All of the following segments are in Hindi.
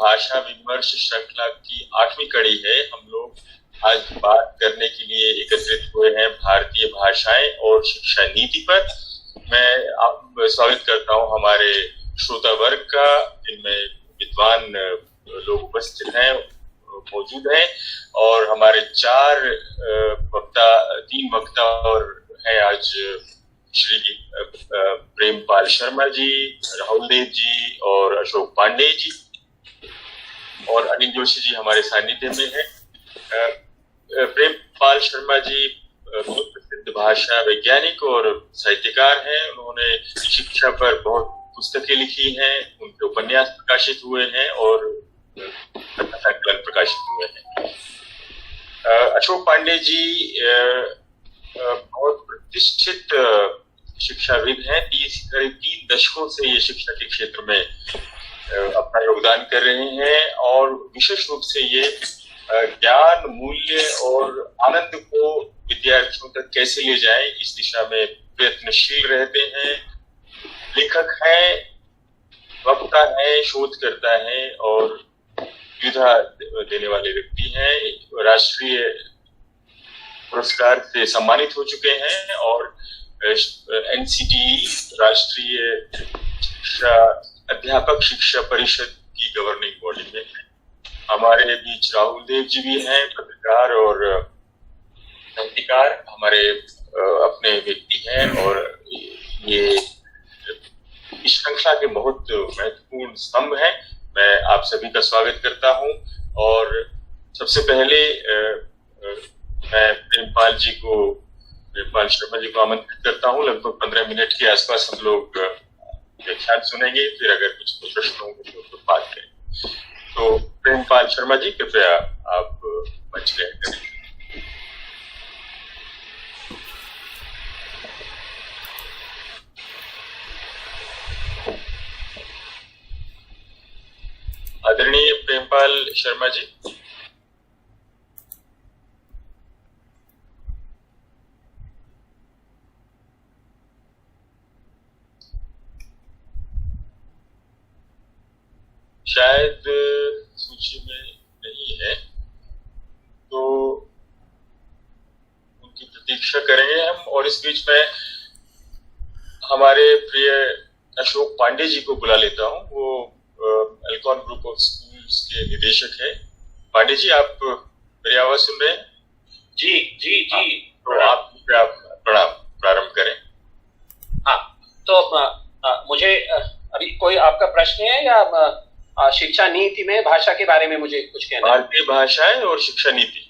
भाषा विमर्श श्रृंखला की 8वीं कड़ी है। हम लोग आज बात करने के लिए एकत्रित हुए हैं भारतीय भाषाएं और शिक्षा नीति पर। मैं स्वागत करता हूं हमारे श्रोता वर्ग का, जिनमें विद्वान लोग उपस्थित हैं, मौजूद हैं, और हमारे तीन वक्ता और हैं आज श्री प्रेमपाल शर्मा जी, राहुल देव जी और अशोक पांडे जी, और अनिल जोशी जी हमारे सानिध्य में हैं। प्रेमपाल शर्मा जी बहुत प्रसिद्ध भाषा वैज्ञानिक और साहित्यकार हैं। उन्होंने शिक्षा पर बहुत पुस्तकें लिखी हैं, उनके उपन्यास प्रकाशित हुए हैं और संकलन प्रकाशित हुए हैं। अशोक पांडे जी बहुत प्रतिष्ठित शिक्षाविद हैं। 3 दशकों से ये शिक्षा के क्षेत्र में अपना योगदान कर रहे हैं और विशेष रूप से ये ज्ञान, मूल्य और आनंद को विद्यार्थियों तक कैसे ले जाएं, इस दिशा में प्रयत्नशील रहते हैं। लेखक हैं, वक्ता हैं, शोधकर्ता हैं और विधा देने वाले व्यक्ति हैं। राष्ट्रीय पुरस्कार से सम्मानित हो चुके हैं और NCTE राष्ट्रीय अध्यापक शिक्षा परिषद की गवर्निंग बॉडी में है। हमारे बीच राहुल देव जी भी हैं, पत्रकार और साहित्यकार, हमारे अपने व्यक्ति हैं और ये इस श्रृंखला के बहुत महत्वपूर्ण स्तंभ हैं। मैं आप सभी का स्वागत करता हूं और सबसे पहले मैं प्रेमपाल शर्मा जी को आमंत्रित करता हूं। लगभग 15 मिनट के आसपास हम लोग व्याख्यान सुनेंगे, फिर अगर कुछ प्रश्न होंगे तो बात करें। तो प्रेमपाल शर्मा जी, कृपया आप मंच ग्रहण करें। आदरणीय प्रेमपाल शर्मा जी। शायद सूची में नहीं है, तो उनकी प्रतीक्षा करेंगे हम। और इस बीच में हमारे प्रिय अशोक पांडे जी को बुला लेता हूं। वो एल्कॉन ग्रुप ऑफ स्कूल्स के निदेशक है। पांडे जी, आप मेरी आवाज सुन रहे हैं? जी जी जी। तो आप प्रारंभ करें। हाँ, तो मुझे अभी कोई आपका प्रश्न है या शिक्षा नीति में भाषा के बारे में मुझे कुछ कहना है? भारतीय भाषाएं और शिक्षा नीति,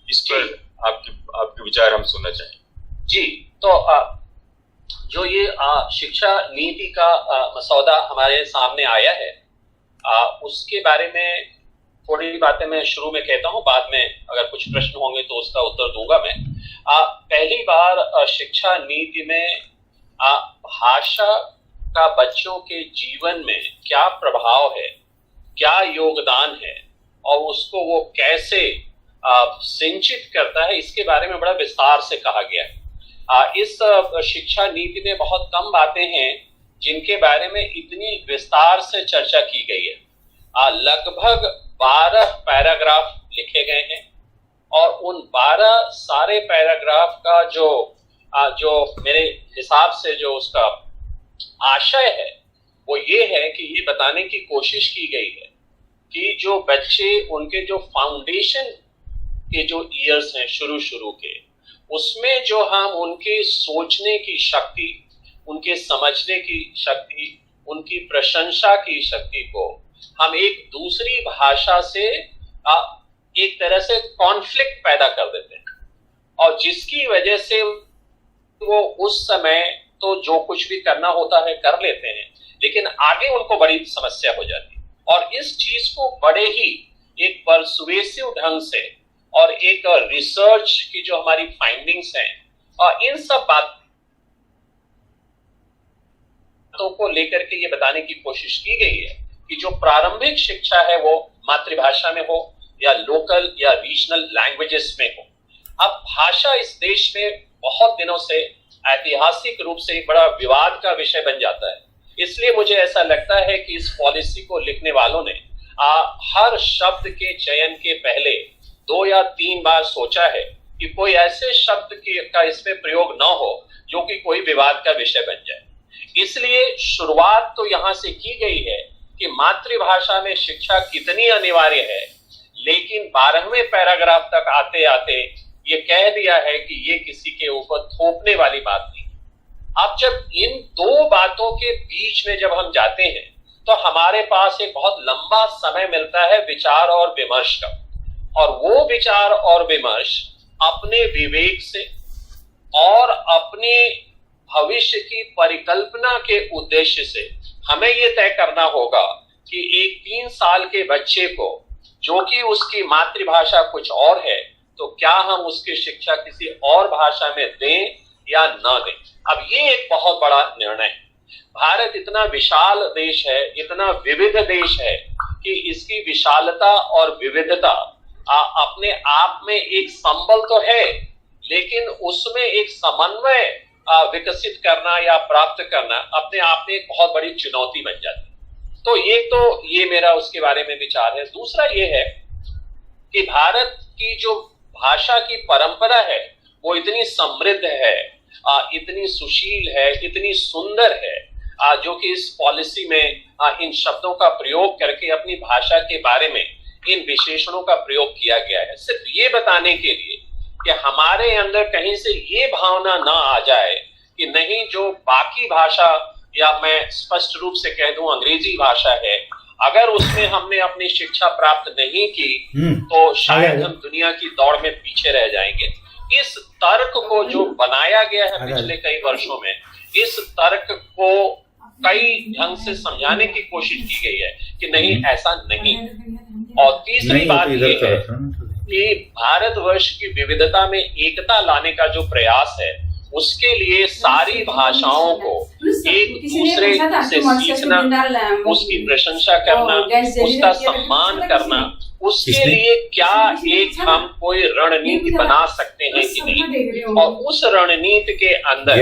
इस पर आपके विचार हम सुनना चाहेंगे। जी, तो जो ये शिक्षा नीति का मसौदा हमारे सामने आया है, उसके बारे में थोड़ी बातें मैं शुरू में कहता हूं, बाद में अगर कुछ प्रश्न होंगे तो उसका उत्तर दूंगा मैं। पहली बार शिक्षा नीति में भाषा का बच्चों के जीवन में क्या प्रभाव है, क्या योगदान है और उसको वो कैसे सिंचित करता है, इसके बारे में बड़ा विस्तार से कहा गया है। इस शिक्षा नीति में बहुत कम बातें हैं जिनके बारे में इतनी विस्तार से चर्चा की गई है। लगभग 12 पैराग्राफ लिखे गए हैं और उन 12 सारे पैराग्राफ का जो मेरे हिसाब से जो उसका आशय है वो ये है कि ये बताने की कोशिश की गई है कि जो बच्चे, उनके जो फाउंडेशन के जो ईयर्स हैं शुरू के, उसमें जो हम उनके सोचने की शक्ति, उनके समझने की शक्ति, उनकी प्रशंसा की शक्ति को हम एक दूसरी भाषा से एक तरह से कॉन्फ्लिक्ट पैदा कर देते हैं और जिसकी वजह से वो उस समय तो जो कुछ भी करना होता है कर लेते हैं, लेकिन आगे उनको बड़ी समस्या हो जाती है। और इस चीज को बड़े ही एक परसुएसिव ढंग से और एक रिसर्च की जो हमारी फाइंडिंग्स हैं और इन सब बातों को लेकर के ये बताने की कोशिश की गई है कि जो प्रारंभिक शिक्षा है वो मातृभाषा में हो या लोकल या रीजनल लैंग्वेजेस में हो। अब भाषा इस देश में बहुत दिनों से ऐतिहासिक रूप से एक बड़ा विवाद का विषय बन जाता है। इसलिए मुझे ऐसा लगता है कि इस पॉलिसी को लिखने वालों ने हर शब्द के चयन के पहले 2 या 3 बार सोचा है कि कोई ऐसे शब्द का इसमें प्रयोग न हो जो कि कोई विवाद का विषय बन जाए। इसलिए शुरुआत तो यहां से की गई है कि मातृभाषा में शिक्षा कितनी अनिवार्य है, लेकिन 12वें पैराग्राफ तक आते आते ये कह दिया है कि ये किसी के ऊपर थोपने वाली बात नहीं। अब जब इन 2 बातों के बीच में जब हम जाते हैं तो हमारे पास एक बहुत लंबा समय मिलता है विचार और विमर्श का, और वो विचार और विमर्श अपने विवेक से और अपने भविष्य की परिकल्पना के उद्देश्य से हमें ये तय करना होगा कि एक 3 साल के बच्चे को, जो कि उसकी मातृभाषा कुछ और है, तो क्या हम उसकी शिक्षा किसी और भाषा में दें या न दें। अब ये एक बहुत बड़ा निर्णय है। भारत इतना विशाल देश है, इतना विविध देश है कि इसकी विशालता और विविधता अपने आप में एक संबल तो है, लेकिन उसमें एक समन्वय विकसित करना या प्राप्त करना अपने आप में एक बहुत बड़ी चुनौती बन जाती है। तो ये मेरा उसके बारे में विचार है। दूसरा ये है कि भारत की जो भाषा की परंपरा है वो इतनी समृद्ध है, इतनी सुशील है, इतनी सुंदर है, जो कि इस पॉलिसी में इन शब्दों का प्रयोग करके अपनी भाषा के बारे में इन विशेषणों का प्रयोग किया गया है, सिर्फ ये बताने के लिए कि हमारे अंदर कहीं से ये भावना ना आ जाए कि नहीं, जो बाकी भाषा या मैं स्पष्ट रूप से कह दूं अंग्रेजी भाषा है, अगर उसमें हमने अपनी शिक्षा प्राप्त नहीं की तो शायद हम दुनिया की दौड़ में पीछे रह जाएंगे। इस तर्क को जो बनाया गया है पिछले कई वर्षों में, इस तर्क को कई ढंग से समझाने की कोशिश की गई है कि नहीं, ऐसा नहीं। और तीसरी बात ये है कि भारतवर्ष की विविधता में एकता लाने का जो प्रयास है, उसके लिए सारी भाषाओं को एक दूसरे से सीखना, उसकी प्रशंसा करना, उसका सम्मान करना, उसके लिए क्या एक हम कोई रणनीति बना सकते हैं कि नहीं। और उस रणनीति के अंदर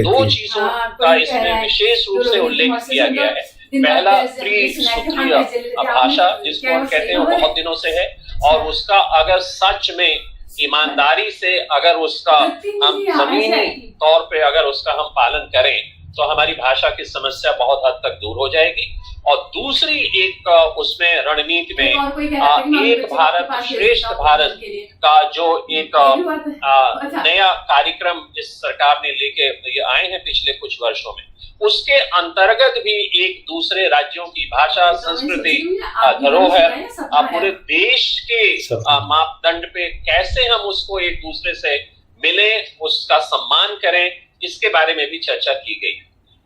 2 चीजों का इसमें विशेष रूप से उल्लेख किया गया है। पहला त्रिसूत्रीय भाषा, जिसको हम कहते हैं, वो बहुत दिनों से है, और उसका अगर सच में ईमानदारी से अगर उसका हम जमीनी तौर पे अगर उसका हम पालन करें तो हमारी भाषा की समस्या बहुत हद तक दूर हो जाएगी। और दूसरी एक उसमें रणनीति में एक भारत श्रेष्ठ भारत का जो एक नया कार्यक्रम इस सरकार ने लेके ये आए हैं पिछले कुछ वर्षों में, उसके अंतर्गत भी एक दूसरे राज्यों की भाषा, संस्कृति, धरोहर, पूरे देश के मापदंड पे कैसे हम उसको एक दूसरे से मिले, उसका सम्मान करें, इसके बारे में भी चर्चा की गई।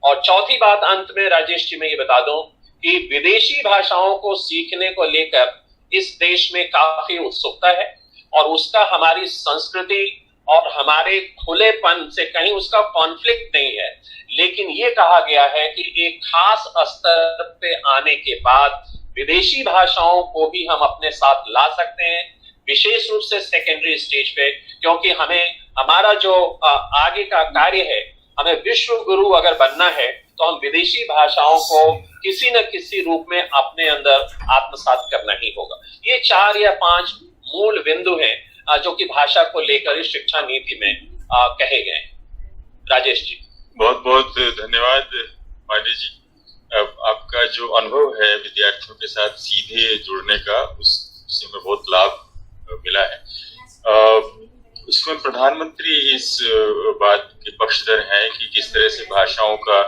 और चौथी बात अंत में राजेश जी मैं ये बता दूं कि विदेशी भाषाओं को सीखने को लेकर इस देश में काफी उत्सुकता है, और उसका हमारी संस्कृति और हमारे खुलेपन से कहीं उसका कॉन्फ्लिक्ट नहीं है। लेकिन ये कहा गया है कि एक खास स्तर पे आने के बाद विदेशी भाषाओं को भी हम अपने साथ ला सकते हैं, विशेष रूप से सेकेंडरी स्टेज पे, क्योंकि हमें हमारा जो आगे का कार्य है, हमें विश्व गुरु अगर बनना है तो हम विदेशी भाषाओं को किसी न किसी रूप में अपने अंदर आत्मसात करना ही होगा। ये 4 या 5 मूल बिंदु हैं जो कि भाषा को लेकर इस शिक्षा नीति में कहे गए। राजेश जी, बहुत बहुत धन्यवाद पांडे जी। आपका जो अनुभव है विद्यार्थियों के साथ सीधे जुड़ने का, उससे हमें बहुत लाभ मिला है। उसमें प्रधानमंत्री इस बात के पक्षधर हैं कि किस तरह से भाषाओं का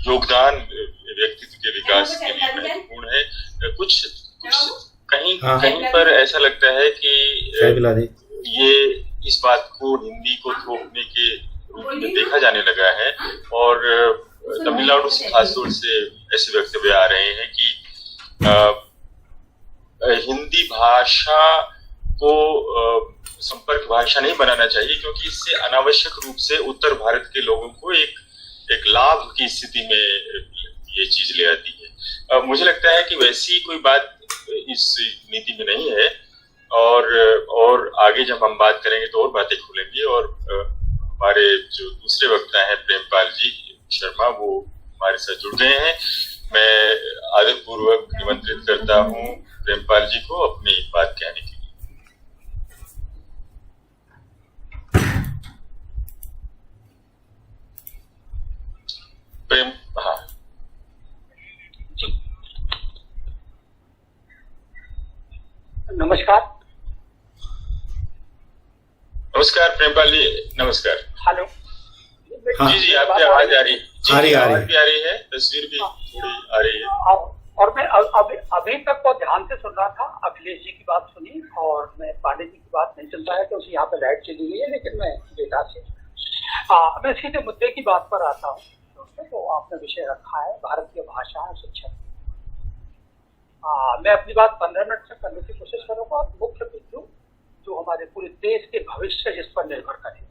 योगदान व्यक्तित्व के विकास के लिए महत्वपूर्ण है। कुछ कहीं पर ऐसा लगता है कि ये इस बात को, हिंदी को थोपने के रूप में देखा जाने लगा है, और तमिलनाडु से खासतौर से ऐसे वक्तव्य आ रहे हैं कि हिंदी भाषा को संपर्क भाषा नहीं बनाना चाहिए, क्योंकि इससे अनावश्यक रूप से उत्तर भारत के लोगों को एक लाभ की स्थिति में ये चीज ले आती है। मुझे लगता है कि वैसी कोई बात इस नीति में नहीं है, और आगे जब हम बात करेंगे तो और बातें खुलेंगी। और हमारे जो दूसरे वक्ता हैं प्रेमपाल जी शर्मा, वो हमारे साथ जुड़ गए हैं। मैं आदरपूर्वक निमंत्रित करता हूं प्रेमपाल जी को अपनी बात कहने के लिए। प्रेम, हाँ नमस्कार। नमस्कार प्रेमपाल जी, नमस्कार। हेलो। जी जी, आपकी आवाज आ रही है। आवाज भी आ रही है, तस्वीर भी थोड़ी आ रही है। और मैं अभी तक बहुत ध्यान से सुन रहा था, अखिलेश जी की बात सुनी और मैं पांडे जी की बात नहीं सुन पाया क्योंकि यहाँ पे लाइट चली गई है, लेकिन मैं डेटा से मैं सीधे मुद्दे की बात पर आता हूँ। तो आपने विषय रखा है भारतीय भाषा और शिक्षा। मैं अपनी बात 15 मिनट से करने की कोशिश करूंगा। मुख्य बिंदु जो हमारे पूरे देश के भविष्य जिस पर निर्भर करेगा।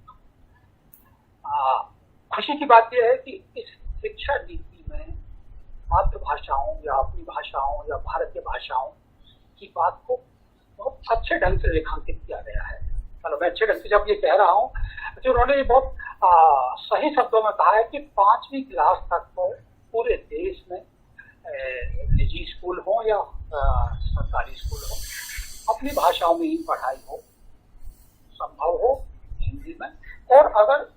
खुशी की बात यह है कि इस शिक्षा नीति में मातृभाषाओं या अपनी भाषाओं या भारतीय भाषाओं की बात को बहुत अच्छे ढंग से रेखांकित किया गया है। मतलब मैं अच्छे ढंग से जब ये कह रहा हूँ तो उन्होंने ये बहुत सही शब्दों में कहा है कि 5वीं क्लास तक तो पूरे देश में निजी स्कूल हो या सरकारी स्कूल हो, अपनी भाषाओं में ही पढ़ाई हो, संभव हो हिंदी में, और अगर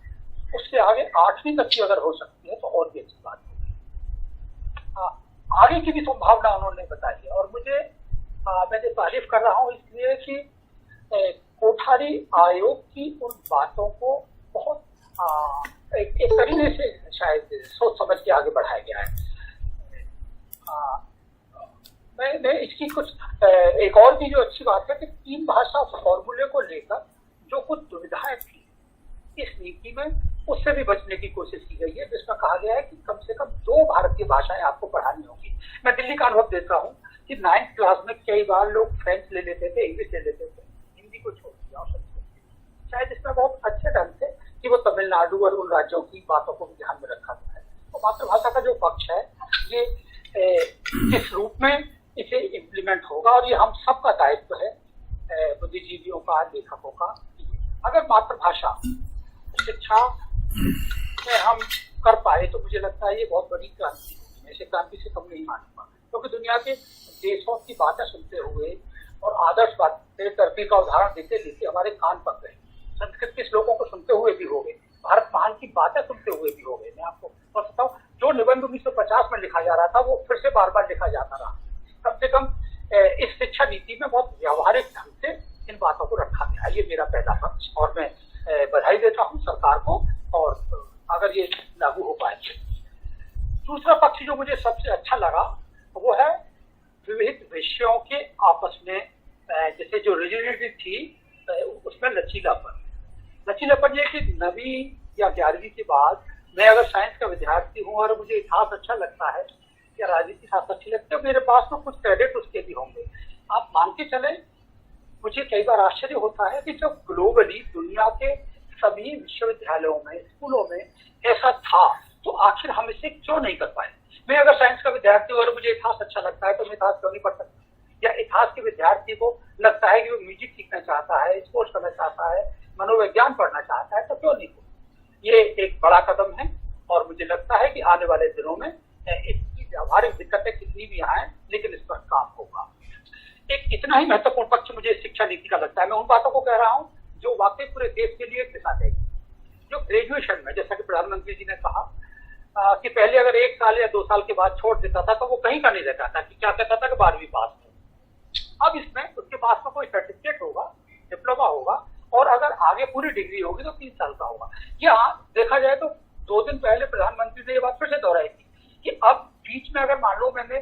उससे आगे 8वीं तक की अगर हो सकती है तो और भी अच्छी बात होगी। आगे की भी संभावना उन्होंने बताई है और मैं तारीफ कर रहा हूँ इसलिए कि कोठारी आयोग की उन बातों को बहुत एक तरीके से शायद सोच समझ के आगे बढ़ाया गया है। मैं इसकी कुछ एक और भी जो अच्छी बात है कि 3 भाषा फॉर्मूले को लेकर जो कुछ दुविधाएं थी इस नीति में, उससे भी बचने की कोशिश की गई है, जिसमें कहा गया है कि कम से कम 2 भारतीय भाषाएं आपको पढ़ानी होगी। मैं दिल्ली का अनुभव देता हूँ कि 9th क्लास में कई बार लोग फ्रेंच ले लेते थे, इंग्लिश ले लेते थे, हिंदी को छोड़ दिया। शायद इसमें बहुत अच्छे ढंग से कि वो तमिलनाडु और उन राज्यों की बातों को भी ध्यान में रखा गया है। तो मातृभाषा का जो पक्ष है ये किस रूप में इसे इम्प्लीमेंट होगा, और ये हम सबका दायित्व है, बुद्धिजीवियों का, लेखकों का। अगर मातृभाषा शिक्षा में हम कर पाए तो मुझे लगता है ये बहुत बड़ी क्रांति होगी। मैं इसे क्रांति से कम नहीं मानूंगा, क्योंकि दुनिया के देशों की बातें सुनते हुए और आदर्श बातें टर्की का उदाहरण देते देते हमारे कान पक गए। संस्कृत के श्लोकों को सुनते हुए भी हो गए, भारत महान की बातें सुनते हुए भी हो गए। मैं आपको बताता हूँ, जो निबंध 1950 में लिखा जा रहा था वो फिर से बार बार लिखा जाता रहा। कम से कम इस शिक्षा नीति में बहुत व्यावहारिक ढंग से इन बातों को रखा गया। ये मेरा पहला पक्ष, और मैं बधाई देता हूँ सरकार को, और अगर ये लागू हो पाए। दूसरा पक्ष जो मुझे सबसे अच्छा लगा वो है विविध विषयों के आपस में जैसे जो रिजिडिटी थी उसमें लचीलापन ये कि 9वीं या 11वीं के बाद मैं अगर साइंस का विद्यार्थी हूँ और मुझे इतिहास अच्छा लगता है या राजनीति शास्त्र अच्छी लगती है, मेरे पास तो कुछ क्रेडिट उसके भी होंगे। आप मान के चले, मुझे कई बार आश्चर्य होता है कि जब ग्लोबली दुनिया के सभी विश्वविद्यालयों में, स्कूलों में ऐसा था, तो आखिर हम इसे क्यों नहीं कर पाए। मैं अगर साइंस का विद्यार्थी हूँ और मुझे इतिहास अच्छा लगता है तो मैं इतिहास क्यों नहीं पढ़ सकता, या इतिहास के विद्यार्थी को लगता है कि वो म्यूजिक सीखना चाहता है, स्पोर्ट्स करना चाहता है, मनोविज्ञान पढ़ना चाहता है, तो क्यों नहीं हो। ये एक बड़ा कदम है और मुझे लगता है कि आने वाले दिनों में इसकी व्यावहारिक दिक्कतें कितनी भी आए लेकिन इस पर काम होगा। एक इतना ही महत्वपूर्ण पक्ष मुझे शिक्षा नीति का लगता है, मैं उन बातों को कह रहा हूँ जो वाकई पूरे देश के लिए एक दिशा देगी। जो ग्रेजुएशन में, जैसा कि प्रधानमंत्री जी ने कहा कि पहले अगर 1 साल या 2 साल के बाद छोड़ देता था तो वो कहीं का नहीं रहता था, कि क्या कहता था कि 12वीं पास हो। अब इसमें उसके पास में कोई सर्टिफिकेट होगा, डिप्लोमा होगा, और अगर आगे पूरी डिग्री होगी तो 3 साल का होगा। या देखा जाए तो 2 दिन पहले प्रधानमंत्री ने ये बात फिर से दोहराई थी कि अब बीच में अगर मान लो मैंने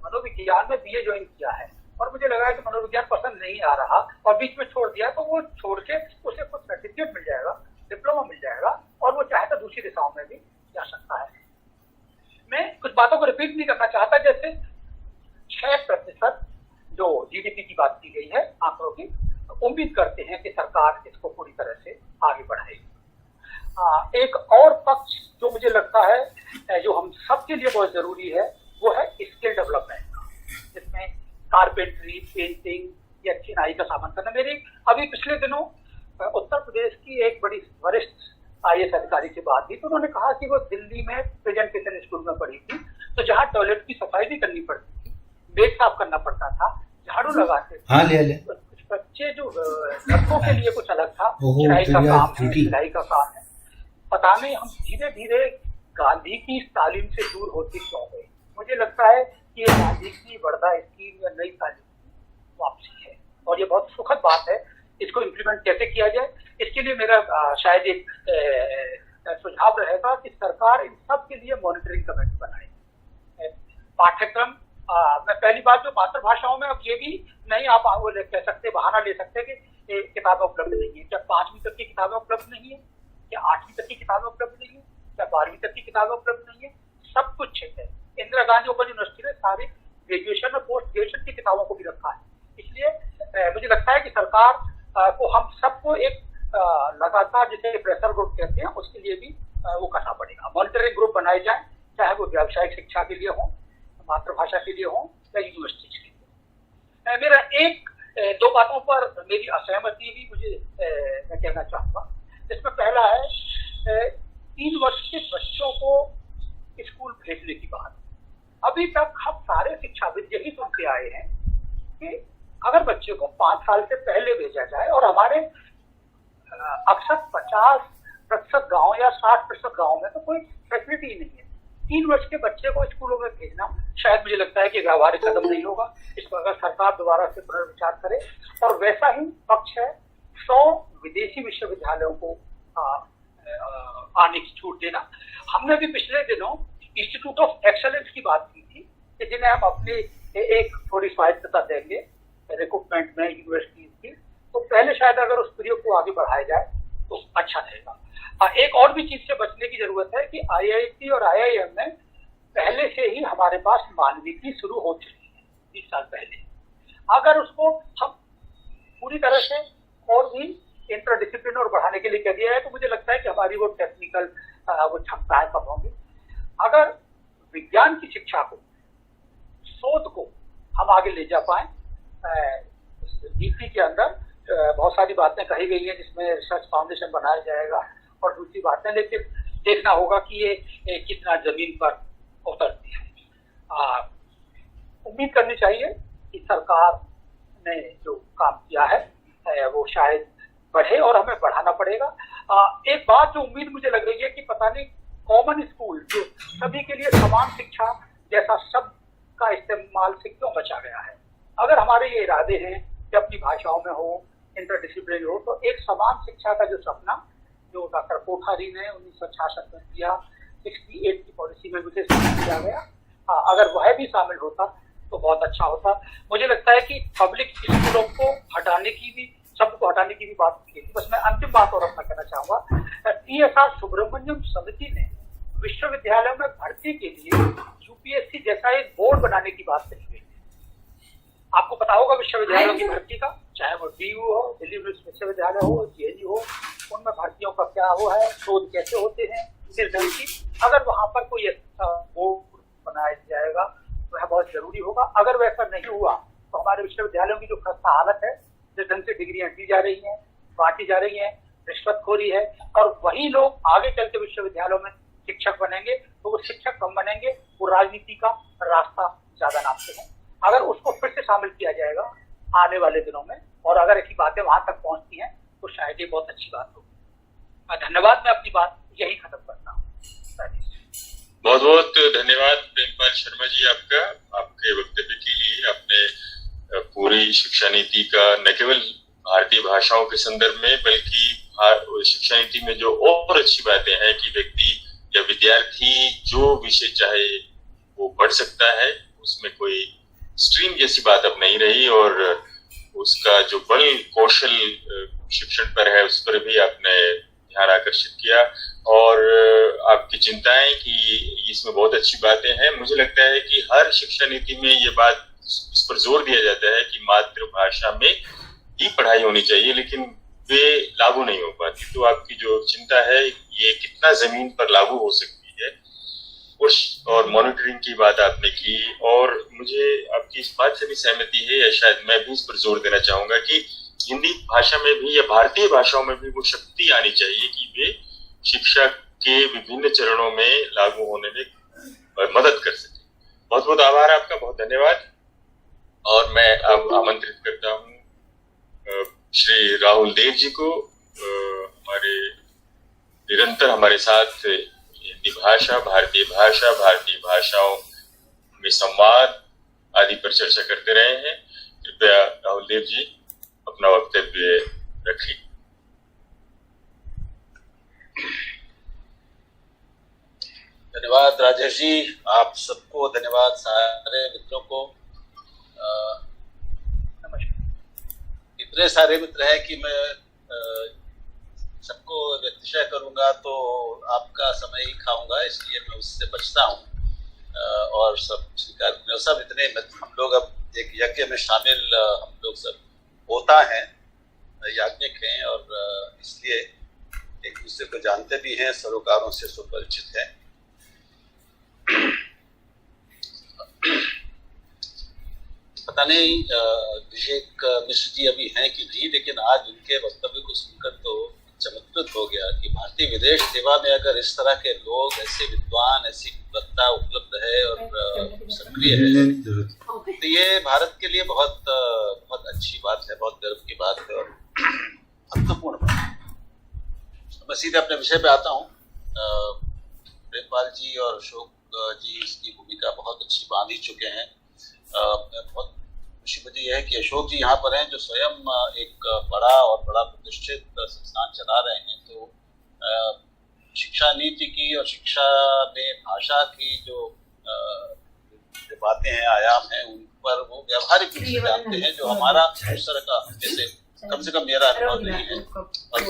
मनोविज्ञान में BA ज्वाइन किया है और मुझे लगा है कि मनोविज्ञान पसंद नहीं आ रहा और बीच में छोड़ दिया, तो वो छोड़ के उसे कुछ सर्टिफिकेट मिल जाएगा, डिप्लोमा मिल जाएगा, और वो चाहे तो दूसरी दिशाओं में भी जा सकता है। मैं कुछ बातों को रिपीट नहीं करना चाहता, जैसे 6% जो GDP की बात की गई है आंकड़ों की, उम्मीद करते हैं कि सरकार इसको पूरी तरह से आगे बढ़ाएगी। एक और पक्ष जो मुझे लगता है जो हम सबके लिए बहुत जरूरी है वो है स्किल डेवलपमेंट, जिसमें कारपेंटरी, पेंटिंग या चिनाई का सामान करना। मेरी अभी पिछले दिनों उत्तर प्रदेश की एक बड़ी वरिष्ठ IAS अधिकारी से बात हुई, तो उन्होंने कहा कि वो दिल्ली में प्रेजेंटेशन स्कूल में पढ़ी थी, तो जहाँ टॉयलेट की सफाई भी करनी पड़ती थी, बेड साफ करना पड़ता था, झाड़ू लगाते थे। हाँ ले कुछ बच्चे जो लड़कों के लिए कुछ अलग था, सिलाई का काम है, सिलाई का काम है। पता नहीं हम धीरे धीरे गांधी की तालीम से दूर होते क्यों गए। मुझे लगता है कि ये गांधी की वर्धा स्कीम या नई तालीम की वापसी है, और ये बहुत सुखद बात है। इसको इम्प्लीमेंट कैसे किया जाए, इसके लिए मेरा शायद एक सुझाव रहेगा कि सरकार इन सब के लिए मॉनिटरिंग कमेटी बनाए। पाठ्यक्रम मैं पहली बात जो मातृभाषाओं में, अब ये भी नहीं आप वो कह सकते, बहाना ले सकते कि किताबें उपलब्ध नहीं है। क्या 5वीं तक की किताबें उपलब्ध नहीं है? क्या 8वीं तक की किताबें उपलब्ध नहीं है? क्या 12वीं तक की किताबें उपलब्ध नहीं है? सब कुछ है। इंदिरा गांधी ओपन यूनिवर्सिटी ने सारी ग्रेजुएशन और पोस्ट ग्रेजुएशन की किताबों को भी रखा है। इसलिए मुझे लगता है कि सरकार को हम सबको एक लगातार, जिसे प्रेशर ग्रुप कहते हैं, उसके लिए भी वो करना पड़ेगा। मॉनिटरिंग ग्रुप बनाए जाए, चाहे वो व्यावसायिक शिक्षा के लिए हो, मातृभाषा के लिए हो या यूनिवर्सिटी के लिए। मेरा दो बातों पर मेरी असहमति भी मुझे मैं कहना चाहूंगा। इसमें पहला है 3 वर्ष के बच्चों को स्कूल भेजने की बात। अभी तक हम सारे शिक्षाविद यही सुनते आए हैं कि अगर बच्चे को 5 साल से पहले भेजा जाए, और हमारे अक्सर 50% गांव या 60% गांव में तो कोई फैसिलिटी नहीं है। 3 वर्ष के बच्चे को स्कूलों में भेजना शायद मुझे लगता है कि व्यावहारिक कदम नहीं होगा। इस पर अगर सरकार दोबारा से पुनर्विचार करे, और वैसा ही पक्ष है 100 विदेशी विश्वविद्यालयों को आने की छूट देना। हमने भी पिछले दिनों इंस्टीट्यूट ऑफ एक्सेलेंस की बात की थी कि जिन्हें हम अपनी एक थोड़ी स्वायत्तता देंगे रिक्रूटमेंट में यूनिवर्सिटीज की, तो पहले शायद अगर उस प्रयोग को आगे बढ़ाया जाए तो अच्छा रहेगा। एक और भी चीज से बचने की जरूरत है कि आईआईटी और आईआईएम में पहले से ही हमारे पास मानविकी शुरू हो चुकी है 20 साल पहले। अगर उसको हम पूरी तरह से और भी इंटरडिसिप्लिन और बढ़ाने के लिए कह दिया है, तो मुझे लगता है कि हमारी वो टेक्निकल वो क्षमताएं कम होंगी। अगर विज्ञान की शिक्षा को, शोध को हम आगे ले जा पाए, डीपी के अंदर बहुत सारी बातें कही गई हैं जिसमें रिसर्च फाउंडेशन बनाया जाएगा और दूसरी बातें, लेकिन देखना होगा कि ये कितना जमीन पर उतरती है। उम्मीद करनी चाहिए कि सरकार ने जो काम किया है वो शायद बढ़े और हमें बढ़ाना पड़ेगा। एक बात जो उम्मीद मुझे लग रही है कि पता नहीं कॉमन स्कूल जो सभी के लिए समान शिक्षा जैसा शब्द का इस्तेमाल से क्यों बचा गया है। अगर हमारे ये इरादे हैं कि अपनी भाषाओं में हो, इंटरडिसिप्लिनरी हो, तो एक समान शिक्षा का जो सपना जो डॉक्टर कोठारी ने 1966 में किया, 68 की पॉलिसी में उसे शामिल किया गया, अगर वह भी शामिल होता तो बहुत अच्छा होता। मुझे लगता है कि पब्लिक स्कूलों को हटाने की भी, शब्द को हटाने की भी बात की थी। बस मैं अंतिम बात और अपना कहना चाहूंगा, टीएसआर सुब्रमण्यम समिति ने विश्वविद्यालयों में भर्ती के लिए यूपीएससी जैसा एक बोर्ड बनाने की बात कही गई। आपको पता होगा विश्वविद्यालयों की भर्ती का, चाहे वो डीयू हो, दिल्ली विश्वविद्यालय हो, जेएनयू हो, उनमें भर्तियों का क्या हो है, शोध कैसे होते हैं, किस ढंग की, अगर वहां पर कोई ऐसा बोर्ड बनाया जाएगा वह बहुत जरूरी होगा। अगर वैसा नहीं हुआ तो हमारे विश्वविद्यालयों की जो खस्ता हालत है, जिस ढंग से डिग्रियां दी जा रही हैं, बांटी जा रही हैं, रिश्वतखोरी है, और वही लोग आगे चल के विश्वविद्यालयों में शिक्षक बनेंगे, तो वो शिक्षक कम बनेंगे, वो राजनीति का रास्ता ज्यादा नापते हैं। अगर उसको फिर से शामिल किया जाएगा आने वाले दिनों में, और अगर ऐसी बातें वहां तक पहुंचती हैं तो शायद ये बहुत अच्छी बात होगी। धन्यवाद, मैं अपनी बात यही खत्म करता हूँ। बहुत बहुत धन्यवाद प्रेमपाल शर्मा जी आपका, आपके वक्तव्य के लिए। आपने पूरी शिक्षा नीति का न केवल भारतीय भाषाओं के संदर्भ में, बल्कि शिक्षा नीति में जो और अच्छी बातें हैं कि व्यक्ति या विद्यार्थी जो विषय चाहे वो पढ़ सकता है, उसमें कोई स्ट्रीम जैसी बात अब नहीं रही, और उसका जो बल कौशल शिक्षण पर है उस पर भी आपने ध्यान आकर्षित किया, और आपकी चिंताएं कि इसमें बहुत अच्छी बातें हैं। मुझे लगता है कि हर शिक्षा नीति में ये बात, इस पर जोर दिया जाता है कि मातृभाषा में ही पढ़ाई होनी चाहिए, लेकिन वे लागू नहीं हो पाती। तो आपकी जो चिंता है ये कितना जमीन पर लागू हो सकती है, और मॉनिटरिंग की बात आपने की, और मुझे आपकी इस बात से भी सहमति है, या शायद मैं भी इस पर जोर देना चाहूंगा कि हिंदी भाषा में भी या भारतीय भाषाओं में भी वो शक्ति आनी चाहिए कि वे शिक्षा के विभिन्न चरणों में लागू होने में मदद कर सके। बहुत बहुत आभार आपका, बहुत धन्यवाद। और मैं अब आमंत्रित करता हूँ श्री राहुल देव जी को, हमारे निरंतर हमारे साथ हिंदी भाषा, भारतीय भाषाओं में संवाद आदि पर चर्चा करते रहे हैं। कृपया राहुल देव जी अपना वक्तव्य रखें। धन्यवाद राजेश जी, आप सबको धन्यवाद, सारे मित्रों को। इतने सारे मित्र हैं कि मैं सबको व्यक्तिशः करूंगा तो आपका समय ही खाऊंगा, इसलिए मैं उससे बचता हूं और सब स्वीकार। सब इतने हम लोग अब एक यज्ञ में शामिल हम लोग सब होता हैं, याज्ञिक हैं, और इसलिए एक दूसरे को जानते भी हैं, सरोकारों से सुपरिचित हैं। पता नहीं अभिषेक मिश्र जी अभी हैं कि नहीं, लेकिन आज उनके वक्तव्य को सुनकर तो चमत्कृत हो गया कि भारतीय विदेश सेवा में अगर इस तरह के लोग, ऐसे विद्वान, ऐसी विद्वत्ता उपलब्ध है और सक्रिय है, तो ये भारत के लिए बहुत बहुत अच्छी बात है, बहुत गर्व की बात है और महत्वपूर्ण बात है। मैं सीधे अपने विषय पे आता हूँ। प्रेमपाल जी और अशोक जी इसकी भूमिका बहुत अच्छी बांध ही चुके हैं। बहुत खुशी मुझे यह है कि अशोक जी यहाँ पर हैं, जो स्वयं एक बड़ा प्रतिष्ठित संस्थान चला रहे हैं। तो शिक्षा नीति की और शिक्षा में भाषा की जो बातें हैं, आयाम हैं, उन पर वो व्यवहारिक रूप से जानते हैं, जो हमारा उस तरह का, जैसे कम से कम मेरा अनुभव नहीं है। और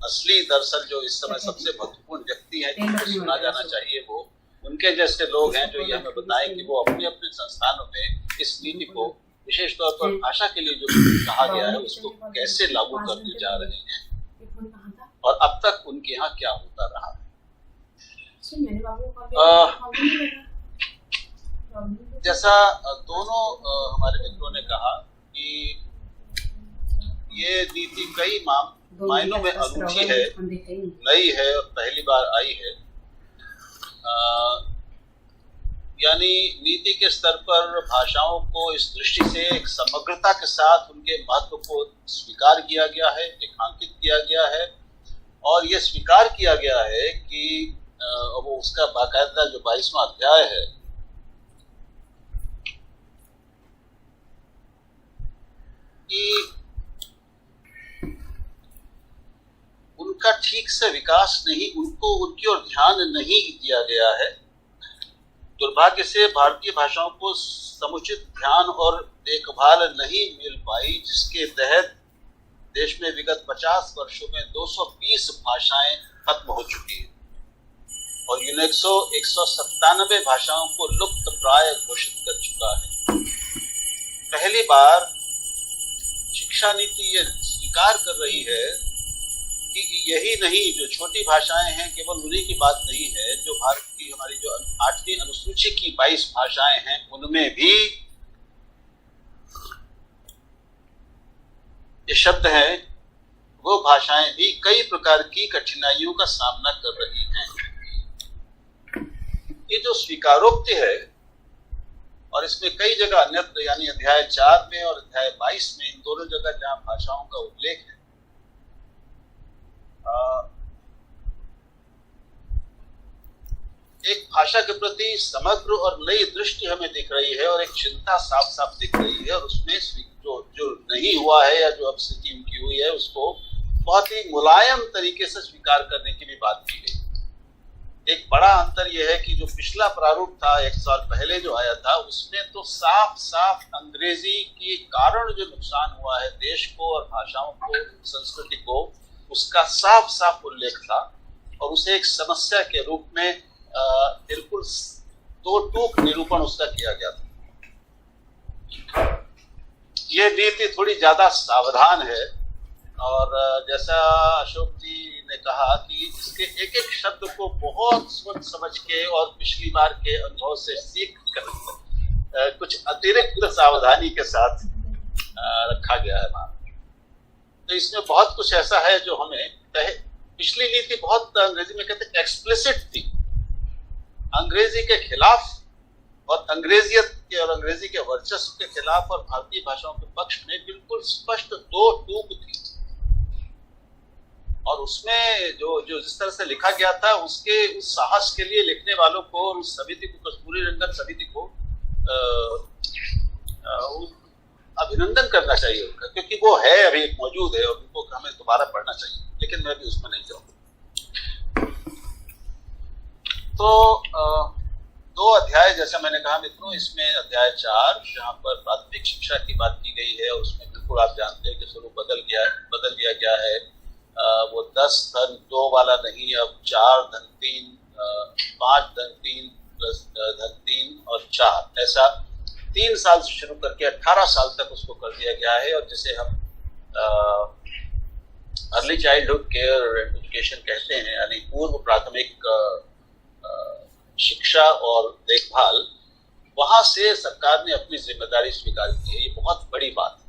असली दरअसल जो इस समय सबसे महत्वपूर्ण व्यक्ति हैं जिनको सुना जाना चाहिए, वो उनके जैसे लोग हैं जो ये हमें बताएं कि वो अपने अपने संस्थानों में इस नीति को विशेष तौर पर भाषा के लिए जो कहा गया है उसको कैसे लागू करने जा रहे हैं और अब तक उनके यहाँ क्या होता रहा है। जैसा दोनों हमारे मित्रों ने कहा कि ये नीति कई मायनों में अनूठी है, नई है और पहली बार आई है। यानी नीति के स्तर पर भाषाओं को इस दृष्टि से एक समग्रता के साथ उनके महत्व को स्वीकार किया गया है, रेखांकित किया गया है, और ये स्वीकार किया गया है कि वो उसका बाकायदा जो 22वां अध्याय है, कि उनका ठीक से विकास नहीं, उनकी ओर ध्यान नहीं दिया गया है। दुर्भाग्य से भारतीय भाषाओं को समुचित ध्यान और देखभाल नहीं मिल पाई, जिसके तहत देश में विगत 50 वर्षों में 220 भाषाएं खत्म हो चुकी हैं और यूनेस्को 197 भाषाओं को लुप्त प्राय घोषित कर चुका है। पहली बार शिक्षा नीति ये स्वीकार कर रही है कि यही नहीं, जो छोटी भाषाएं हैं केवल उन्हीं की बात नहीं है, जो भारत की हमारी जो 8वीं अनुसूची की 22 भाषाएं हैं उनमें भी ये शब्द हैं, वो भाषाएं भी कई प्रकार की कठिनाइयों का सामना कर रही हैं। ये जो स्वीकारोक्ति है, और इसमें कई जगह अन्यत्र यानी अध्याय 4 में और अध्याय 22 में, इन दोनों जगह जहां भाषाओं का उल्लेख है, एक भाषा के प्रति समग्र और नई दृष्टि हमें दिख रही है और एक चिंता साफ साफ दिख रही है, और उसमें जो नहीं हुआ है या जो अब स्थिति उनकी हुई है उसको बहुत ही मुलायम तरीके से स्वीकार करने की भी बात की गई। एक बड़ा अंतर यह है कि जो पिछला प्रारूप था 1 साल पहले जो आया था, उसमें तो साफ साफ अंग्रेजी के कारण जो नुकसान हुआ है देश को और भाषाओं को, संस्कृति को, उसका साफ साफ उल्लेख था और उसे एक समस्या के रूप में बिल्कुल दो टूक निरूपण उसका किया गया था। ये नीति थोड़ी ज्यादा सावधान है और जैसा अशोक जी ने कहा कि इसके एक एक शब्द को बहुत सोच समझ के और पिछली बार के अनुभव से सीख कर कुछ अतिरिक्त सावधानी के साथ रखा गया है वहां। तो इसमें बहुत कुछ ऐसा है जो हमें पिछली नीति बहुत अंग्रेजी में कहते हैं एक्सप्लिसिट थी, अंग्रेजी के खिलाफ और अंग्रेजियत के और अंग्रेजी के वर्चस्व के खिलाफ और भारतीय भाषाओं के पक्ष में बिल्कुल स्पष्ट दो टूक थी। और उसमें जो जो जिस तरह से लिखा गया था, उसके उस साहस के लिए लिखने वालों को और उस समिति को, कस्तूरी रंगन समिति को अभिनंदन करना चाहिए उनका, क्योंकि वो है अभी मौजूद है और उनको हमें दोबारा पढ़ना चाहिए, लेकिन मैं भी उसमें नहीं जाऊंगा। तो दो अध्याय जैसा मैंने कहा मित्रों, इसमें अध्याय 4 जहाँ पर प्राथमिक शिक्षा की बात की गई है, उसमें बिल्कुल आप जानते हैं कि स्वरूप बदल दिया गया है। वो 10 धन 2 वाला नहीं, अब 4 धन 3, 5 धन 3 प्लस धन 3 और 4, ऐसा 3 साल से शुरू करके 18 साल तक उसको कर दिया गया है। और जिसे हम अर्ली चाइल्डहुड केयर एजुकेशन कहते हैं, यानी पूर्व प्राथमिक शिक्षा और देखभाल, वहां से सरकार ने अपनी जिम्मेदारी स्वीकार की है। ये बहुत बड़ी बात है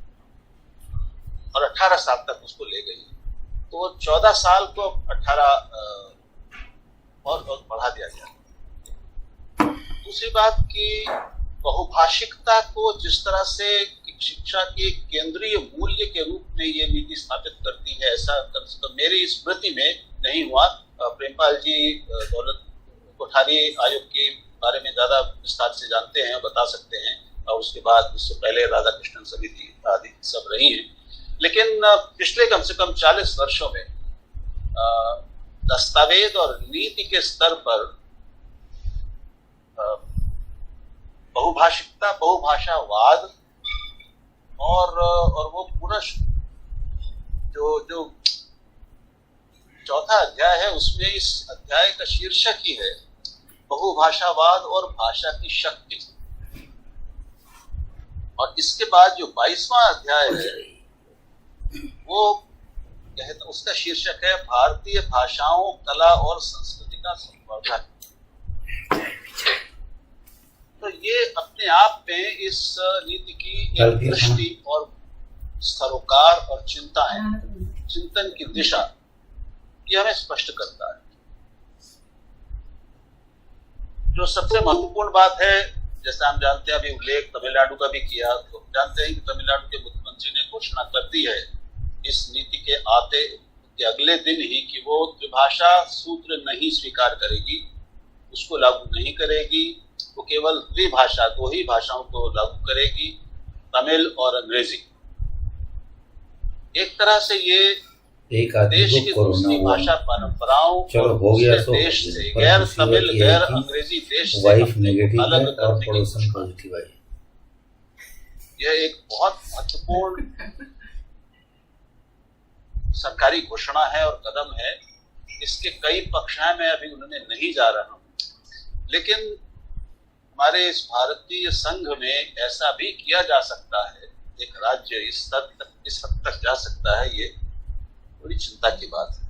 और 18 साल तक उसको ले गई। तो 14 साल को 18 और बढ़ा दिया गया। दूसरी बात कि बहुभाषिकता को जिस तरह से शिक्षा के केंद्रीय मूल्य के रूप में ये नीति स्थापित करती है, ऐसा तो मेरी स्मृति में नहीं हुआ। प्रेमपाल जी दौलत कोठारी आयोग के बारे में ज्यादा विस्तार से जानते हैं, बता सकते हैं, और उसके बाद उससे पहले राधाकृष्णन समिति आदि सब रही हैं। लेकिन पिछले कम से कम 40 वर्षों में दस्तावेज और नीति के स्तर पर बहुभाषिकता, बहुभाषावाद और वो पूरा जो चौथा अध्याय है, उसमें इस अध्याय का शीर्षक ही है बहुभाषावाद और भाषा की शक्ति। और इसके बाद जो 22वां अध्याय है, वो उसका शीर्षक है भारतीय भाषाओं, कला और संस्कृति का संवर्धन। तो ये अपने आप में इस नीति की एक दृष्टि और सरोकार और चिंतन की दिशा, ये हमें स्पष्ट करता है। जो सबसे महत्वपूर्ण बात है, जैसा हम जानते हैं, अभी उल्लेख तमिलनाडु का भी किया, तो जानते हैं कि तमिलनाडु के मुख्यमंत्री ने घोषणा कर दी है इस नीति के आते के अगले दिन ही कि वो त्रिभाषा सूत्र नहीं स्वीकार करेगी, उसको लागू नहीं करेगी। वो केवल द्विभाषा, 2 ही भाषाओं को लागू करेगी, तमिल और अंग्रेजी। एक तरह से ये देश की दूसरी भाषा परंपराओं, चलो हो गया, तो देश से गैर तमिल गैर अंग्रेजी देश से वाइफ नेगेटिव अलग है और करने की पड़ोसन पॉजिटिव है। यह एक बहुत महत्वपूर्ण सरकारी घोषणा है और कदम है। इसके कई पक्ष हैं, मैं अभी उन्होंने नहीं जा रहा हूं, लेकिन हमारे इस भारतीय संघ में ऐसा भी किया जा सकता है, एक राज्य इस हद तक जा सकता है, ये बड़ी चिंता की बात है।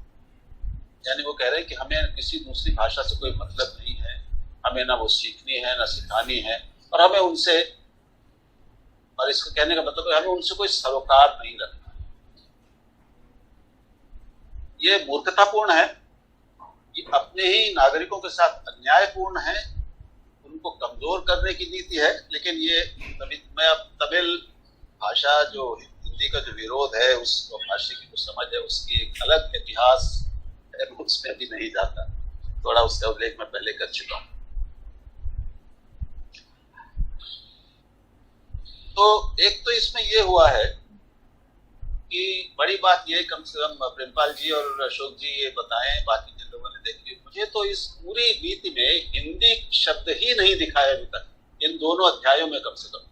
यानी वो कह रहे हैं कि हमें किसी दूसरी भाषा से कोई मतलब नहीं है, हमें ना वो सीखनी है ना सिखानी है, और हमें उनसे, और इसका कहने का मतलब है हमें उनसे कोई सरोकार नहीं रखना। ये मूर्खतापूर्ण है, ये अपने ही नागरिकों के साथ अन्यायपूर्ण है, उनको कमजोर करने की नीति है। लेकिन ये मैं अब तमिल भाषा जो हिंदी का जो विरोध है, उस भाषा की जो समझ है, उसकी एक अलग इतिहास है, उसमें भी नहीं जाता, थोड़ा उसका उल्लेख मैं पहले कर चुका हूं। तो एक तो इसमें ये हुआ है कि बड़ी बात ये, कम से कम प्रेमपाल जी और अशोक जी ये बताएं, बाकी जिन लोगों ने देखी, मुझे तो इस पूरी नीति में हिंदी शब्द ही नहीं दिखाया अभी तक, इन दोनों अध्यायों में कम से कम।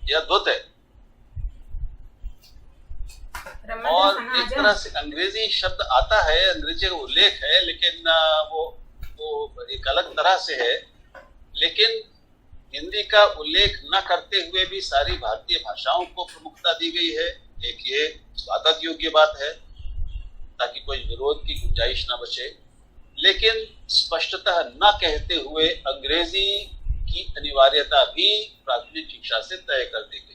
यह अद्भुत है। और एक तरह से अंग्रेजी शब्द आता है, अंग्रेजी का उल्लेख है, लेकिन वो एक अलग तरह से है। लेकिन हिंदी का उल्लेख न करते हुए भी सारी भारतीय भाषाओं को प्रमुखता दी गई है। एक ये स्वागत योग्य बात है, ताकि कोई विरोध की गुंजाइश न बचे। लेकिन स्पष्टतः न कहते हुए अंग्रेजी की अनिवार्यता भी प्राथमिक शिक्षा से तय कर दी गई।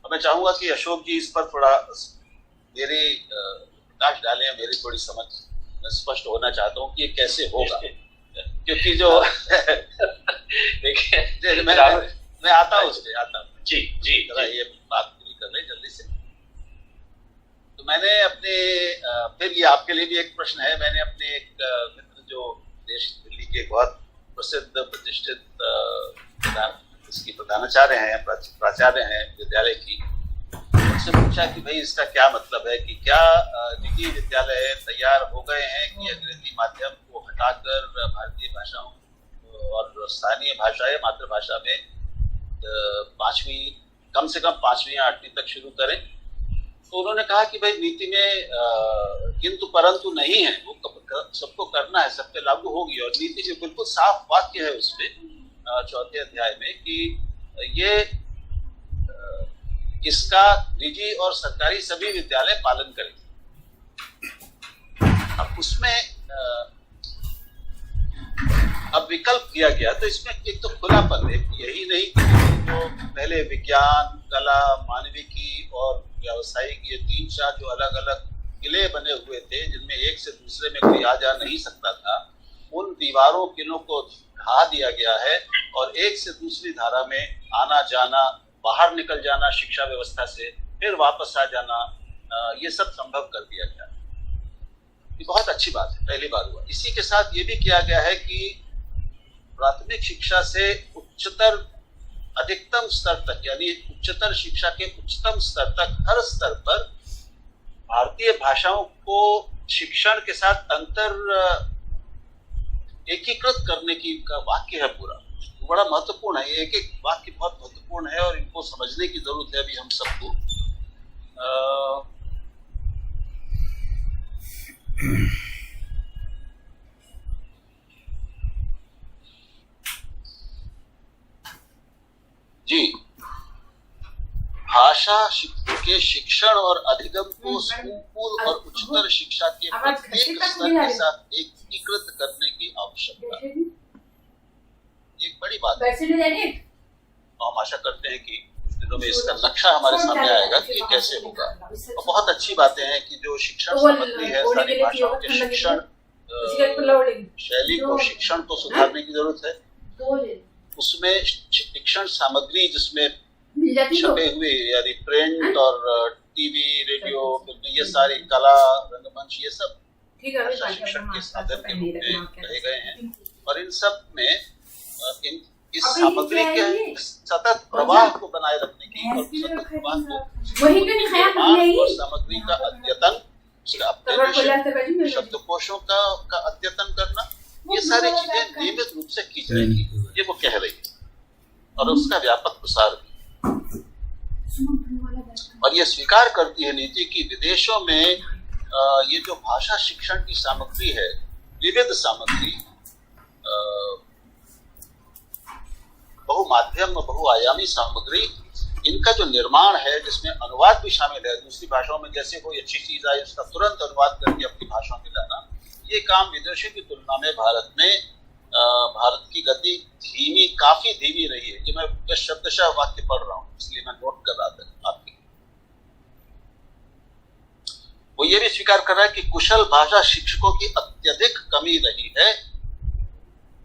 मैं चाहूंगा कि अशोक जी इस पर थोड़ा मेरी प्रकाश डालें, मेरी थोड़ी समझ मैं स्पष्ट होना चाहता हूँ कि ये कैसे होगा, क्योंकि जो देखिए मैं आता हूँ उससे आता हूँ जी जी ये बात पूरी कर ले जल्दी से। तो मैंने अपने फिर ये आपके लिए भी एक प्रश्न है, मैंने अपने एक मित्र जो देश दिल्ली के बहुत प्रसिद्ध प्रतिष्ठित इसकी प्रधानाचार्य हैं, प्राचार्य हैं विद्यालय की, उनसे पूछा कि भाई इसका क्या मतलब है कि क्या निजी विद्यालय तैयार हो गए हैं कि अंग्रेजी माध्यम को हटाकर भारतीय भाषाओं और स्थानीय भाषा या मातृभाषा में कम से कम 5वीं या 8वीं तक शुरू करें। तो उन्होंने कहा कि भाई नीति में किंतु परंतु नहीं है, वो सबको करना है, सब पे लागू होगी। और नीति में बिल्कुल साफ वाक्य है उसमें 4थे अध्याय में कि ये इसका निजी और सरकारी सभी विद्यालय पालन करेंगे। अब उसमें अब विकल्प दिया गया, तो इसमें एक तो खुलापन है, यही नहीं कि जो पहले विज्ञान, कला, मानविकी और व्यावसायिक ये 3-4 जो अलग अलग किले बने हुए थे जिनमें एक से दूसरे में कोई आ जा नहीं सकता था, उन दीवारों किलों को ढा दिया गया है और एक से दूसरी धारा में आना जाना, बाहर निकल जाना शिक्षा व्यवस्था से, फिर वापस आ जाना, ये सब संभव कर दिया गया। ये बहुत अच्छी बात है, पहली बार हुआ। इसी के साथ ये भी किया गया है कि प्राथमिक शिक्षा से उच्चतर अधिकतम स्तर तक, यानी उच्चतर शिक्षा के उच्चतम स्तर तक, हर स्तर पर भारतीय भाषाओं को शिक्षण के साथ एकीकृत करने की का वाक्य है पूरा, बड़ा महत्वपूर्ण है। एक एक वाक्य बहुत महत्वपूर्ण है और इनको समझने की जरूरत है अभी हम सबको। जी, भाषा के शिक्षण और अधिगम को स्कूल और उच्चतर शिक्षा के प्रत्येक स्तर के साथ एकीकृत करने की आवश्यकता है। एक बड़ी बात है। हम आशा करते हैं कि कुछ दिनों में इसका नक्शा हमारे सामने आएगा कि कैसे होगा। और बहुत अच्छी बातें हैं कि जो शिक्षण सामग्री है, सारी भाषाओं के शिक्षण शैली को, शिक्षण को सुधारने की जरूरत है। उसमें शिक्षण सामग्री जिसमें छपे हुए यानी प्रिंट और टीवी, रेडियो, ये सारी कला, रंगमंच, ये सब भाषा शिक्षण के साधन के रूप में कहे गए हैं। और इन सब में इस सामग्री के सतत प्रवाह को बनाए रखने की और सतत प्रवाह को सामग्री का अद्यतन, शब्दकोशों का अद्यतन करना, ये सारी चीजें नियमित रूप से की जाएगी, ये वो कह रही है। और उसका व्यापक प्रसार भी। और ये स्वीकार करती है नीति कि विदेशों में ये जो भाषा शिक्षण की सामग्री है, विविध सामग्री, बहुमाध्यम, बहुआयामी सामग्री, इनका जो निर्माण है जिसमें अनुवाद भी शामिल है, दूसरी भाषाओं में जैसे कोई अच्छी चीज आई उसका तुरंत अनुवाद करके अपनी भाषा में लाना, ये काम विदेशों की तुलना में भारत की गति काफी धीमी रही है। कि मैं शब्दशः वाक्य पढ़ रहा हूँ, इसलिए मैं नोट कर रहा था आपके। वो ये भी स्वीकार कर रहा है कि कुशल भाषा शिक्षकों की अत्यधिक कमी रही है।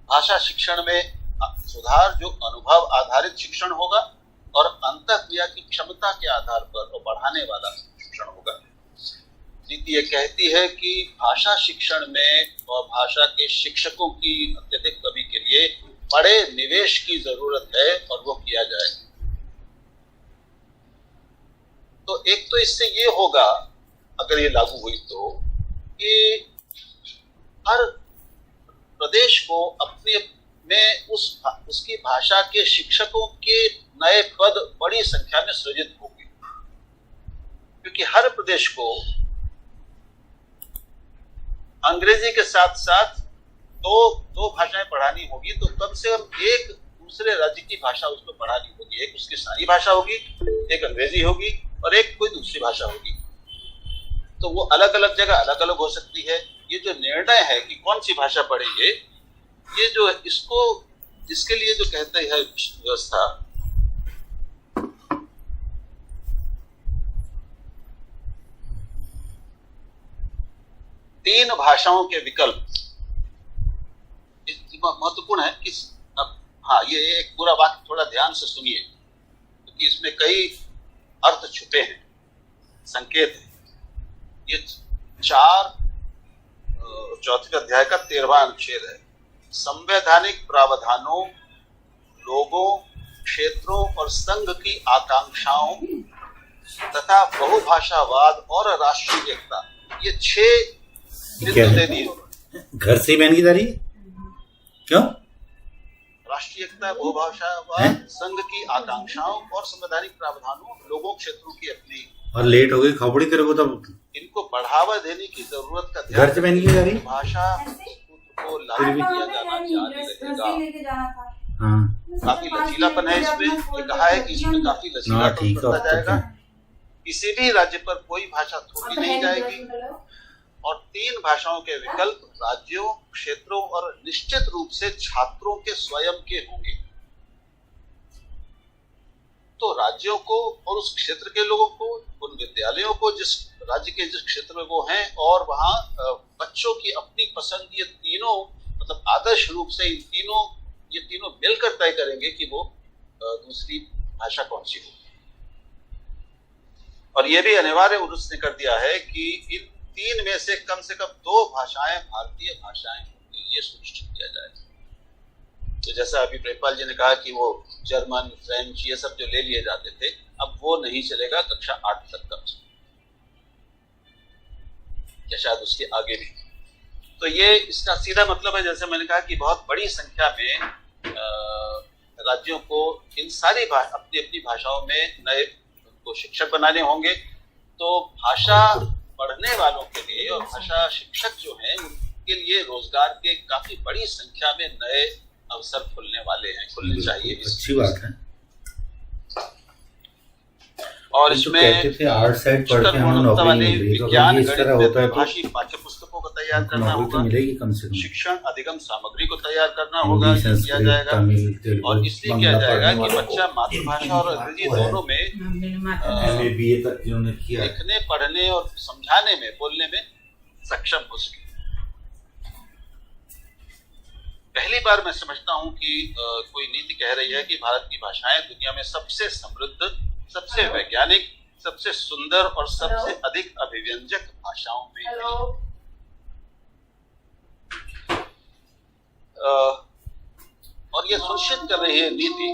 भाषा शिक्षण में सुधार जो अनुभव आधारित शिक्षण होगा और अंतःक्रिया की क्षमता के आधार पर वो बढ़ाने वाला शिक्षण होगा। नीति ये कहती है कि भाषा शिक्षण में और भाषा के शिक्षकों की अत्यधिक कमी के लिए बड़े निवेश की जरूरत है और वो किया जाए। तो एक तो इससे ये होगा, अगर ये लागू हुई तो, कि हर प्रदेश को अपने में उसकी भाषा के शिक्षकों के नए पद बड़ी संख्या में सृजित होंगे, क्योंकि हर प्रदेश को अंग्रेजी के साथ साथ दो भाषाएं पढ़ानी होगी, तो कम से कम एक दूसरे राज्य की भाषा उसको पढ़ानी होगी। एक उसकी स्थानीय भाषा होगी, एक अंग्रेजी होगी और एक कोई दूसरी भाषा होगी। तो वो अलग अलग जगह अलग अलग हो सकती है। ये जो निर्णय है कि कौन सी भाषा पढ़ेंगे, ये जो इसके लिए जो कहते हैं व्यवस्था, 3 भाषाओं के विकल्प महत्वपूर्ण है कि हाँ, ये एक पूरा वाक्य थोड़ा ध्यान से सुनिए, क्योंकि इसमें कई अर्थ छुपे हैं, संकेत है। ये 4 अध्याय का 13वां अनुच्छेद है। संवैधानिक प्रावधानों, लोगों, क्षेत्रों और संघ की आकांक्षाओं तथा बहुभाषावाद और राष्ट्रीय एकता, ये 6 बिंदु दे दिए। घर से बहन की दारी क्यों? राष्ट्रीय एकता, बहुभाषावाद, संघ की आकांक्षाओं और संवैधानिक प्रावधानों, लोगों, क्षेत्रों की अपनी। और लेट हो गई खबड़ी तेरे को, तब इनको बढ़ावा देने की जरूरत का घर से बहन की दारी भाषा को लागू किया जाना जारी रहेगा। हाँ काफी लचीलापन है इसमें। ये कहा है कि इसमें काफी लचीलापन बरता जाएगा। किसी भी राज्य पर कोई भाषा थोपी नहीं जाएगी और 3 भाषाओं के विकल्प राज्यों, क्षेत्रों और निश्चित रूप से छात्रों के स्वयं के होंगे। तो राज्यों को और उस क्षेत्र के लोगों को, उन विद्यालयों को जिस राज्य के जिस क्षेत्र में वो हैं, और वहाँ बच्चों की अपनी पसंद, ये तीनों मतलब आदर्श रूप से ये तीनों मिलकर तय करेंगे कि वो दूसरी भाषा कौन सी हो। और ये भी अनिवार्य उसने कर दिया है कि इन 3 में से कम 2 भाषाएं भारतीय भाषाएं होंगी, ये सुनिश्चित किया जाए। तो जैसा अभी प्रेमपाल जी ने कहा कि वो जर्मन, फ्रेंच ये सब जो ले लिए जाते थे, अब वो नहीं चलेगा कक्षा 8 तक कम से, या शायद उसके आगे भी। तो ये इसका सीधा मतलब है, जैसे मैंने कहा कि बहुत बड़ी संख्या में राज्यों को इन सारी अपनी अपनी भाषाओं में नए उनको शिक्षक बनाने होंगे। तो भाषा पढ़ने वालों के लिए और भाषा शिक्षक जो हैं उनके लिए रोजगार के काफी बड़ी संख्या में नए अवसर खुलने चाहिए। अच्छी बात है। और इसमें आर्ट साइड पढ़ के हमें नौकरी नहीं मिलेगी, तो विज्ञान, इस तरह होता है भाषी पाठ्य पुस्तकों को तैयार करना होगा, मिलेगी कम से कम। शिक्षण अधिगम सामग्री को तैयार करना होगा, किया जाएगा। और इसलिए किया जाएगा कि बच्चा मातृभाषा और अंग्रेजी दोनों में MA तक जिन्होंने किया, लिखने, पढ़ने और समझाने में, बोलने में सक्षम हो सके। पहली बार मैं समझता हूँ कि कोई नीति कह रही है कि भारत की भाषाएं दुनिया में सबसे समृद्ध, सबसे वैज्ञानिक, सबसे सुंदर और सबसे अधिक अभिव्यंजक भाषाओं में और ये सुनिश्चित कर रही है नीति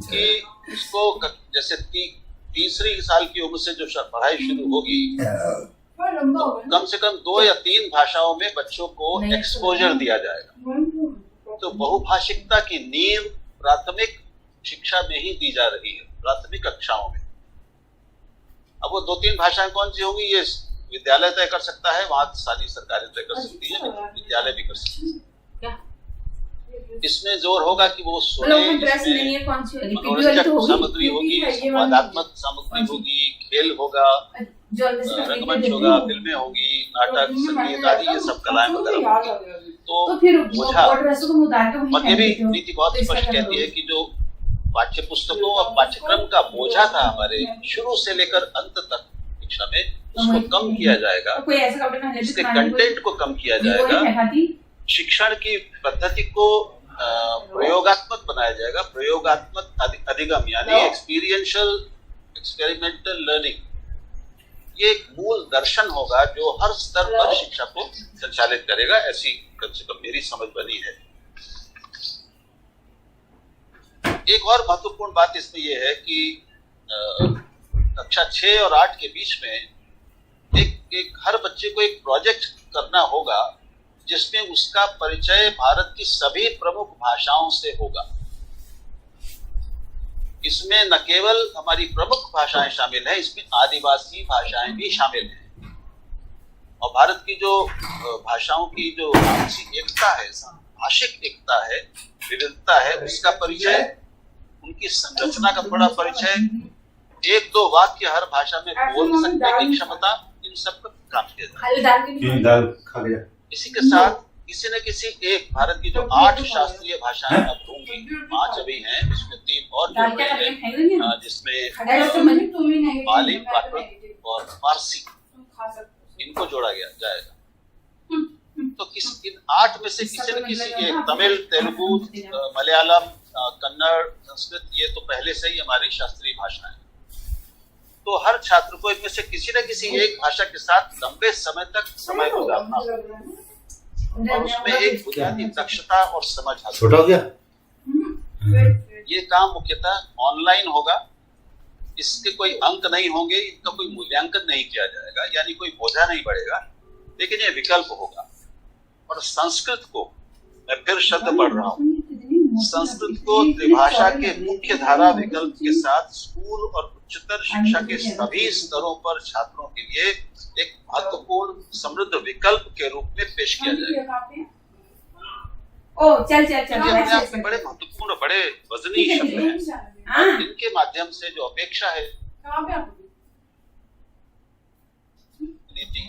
कि इसको जैसे 3री साल की उम्र से जो पढ़ाई शुरू होगी, तो कम से कम 2 या 3 भाषाओं में बच्चों को एक्सपोजर दिया जाएगा। तो बहुभाषिकता की नींव प्राथमिक शिक्षा में ही दी जा रही है, प्राथमिक कक्षाओं में। अब वो 2-3 भाषाएं कौन सी होंगी ये विद्यालय तय कर सकता है, वहां सारी सरकारें तय कर सकती है, विद्यालय भी कर सकती है। इसमें जोर होगा कि वो सुने, मनोरंजक सामग्री होगी, संवादात्मक सामग्री होगी, खेल होगा, रंगमंच होगा, फिल्में होंगी, नाटक, संगीत आदि ये सब कलाएं वगैरह होंगी। तो बोझा, और ये भी नीति बहुत स्पष्ट कहती है कि जो पाठ्य पुस्तकों और पाठ्यक्रम का बोझा था हमारे शुरू से लेकर अंत तक शिक्षा में, उसको कम किया जाएगा, इसके कंटेंट को कम किया जाएगा, शिक्षण की पद्धति को प्रयोगात्मक बनाया जाएगा, प्रयोगात्मक अधिगम यानी एक्सपेरिमेंटल लर्निंग। ये एक मूल दर्शन होगा जो हर स्तर पर शिक्षा को संचालित करेगा, ऐसी कम से कम मेरी समझ बनी है। एक और महत्वपूर्ण बात इसमें यह है कि कक्षा 6 और 8 के बीच में हर बच्चे को एक प्रोजेक्ट करना होगा जिसमें उसका परिचय भारत की सभी प्रमुख भाषाओं से होगा। इसमें न केवल हमारी प्रमुख भाषाएं शामिल हैं, इसमें आदिवासी भाषाएं भी शामिल हैं। और भारत की जो भाषाओं की जो आपसी एकता है, भाषिक एकता है, विविधता है, उसका परिचय, उनकी संरचना का थोड़ा परिचय, 1-2 वाक्य हर भाषा में बोल सकने की क्षमता, इन सब पर काम किया जाए। इसी के साथ किसी न किसी एक भारत की जो 8 शास्त्रीय भाषाएं अब होंगी, 5 अभी हैं, इसमें 3 और जुड़ गए हैं, जिसमें पाली, प्राकृत और फारसी, इनको जोड़ा जाएगा। तो इन 8 में से किसी न किसी एक, तमिल, तेलुगु, मलयालम, कन्नड़, संस्कृत, ये तो पहले से ही हमारी शास्त्रीय भाषा है। तो हर छात्र को इनमें से किसी न किसी एक भाषा के साथ लंबे समय तक समय गुजारना और उसमें एक बुनियादी दक्षता और समझ हासिल छोटा हो गया। ये काम मुख्यतः ऑनलाइन होगा। इसके कोई अंक नहीं होंगे, इनका कोई मूल्यांकन नहीं किया जाएगा, यानी कोई बोझा नहीं बढ़ेगा, लेकिन ये विकल्प होगा। और संस्कृत को, मैं फिर शब्द पढ़ रहा हूँ, संस्कृत को त्रिभाषा के मुख्य धारा विकल्प के साथ स्कूल और उच्चतर शिक्षा के सभी स्तरों पर छात्रों के लिए एक महत्वपूर्ण समृद्ध विकल्प के रूप में पेश किया जाएगा। अपने आप में बड़े महत्वपूर्ण, बड़े वजनी शब्द हैं। इनके माध्यम से जो अपेक्षा है नीति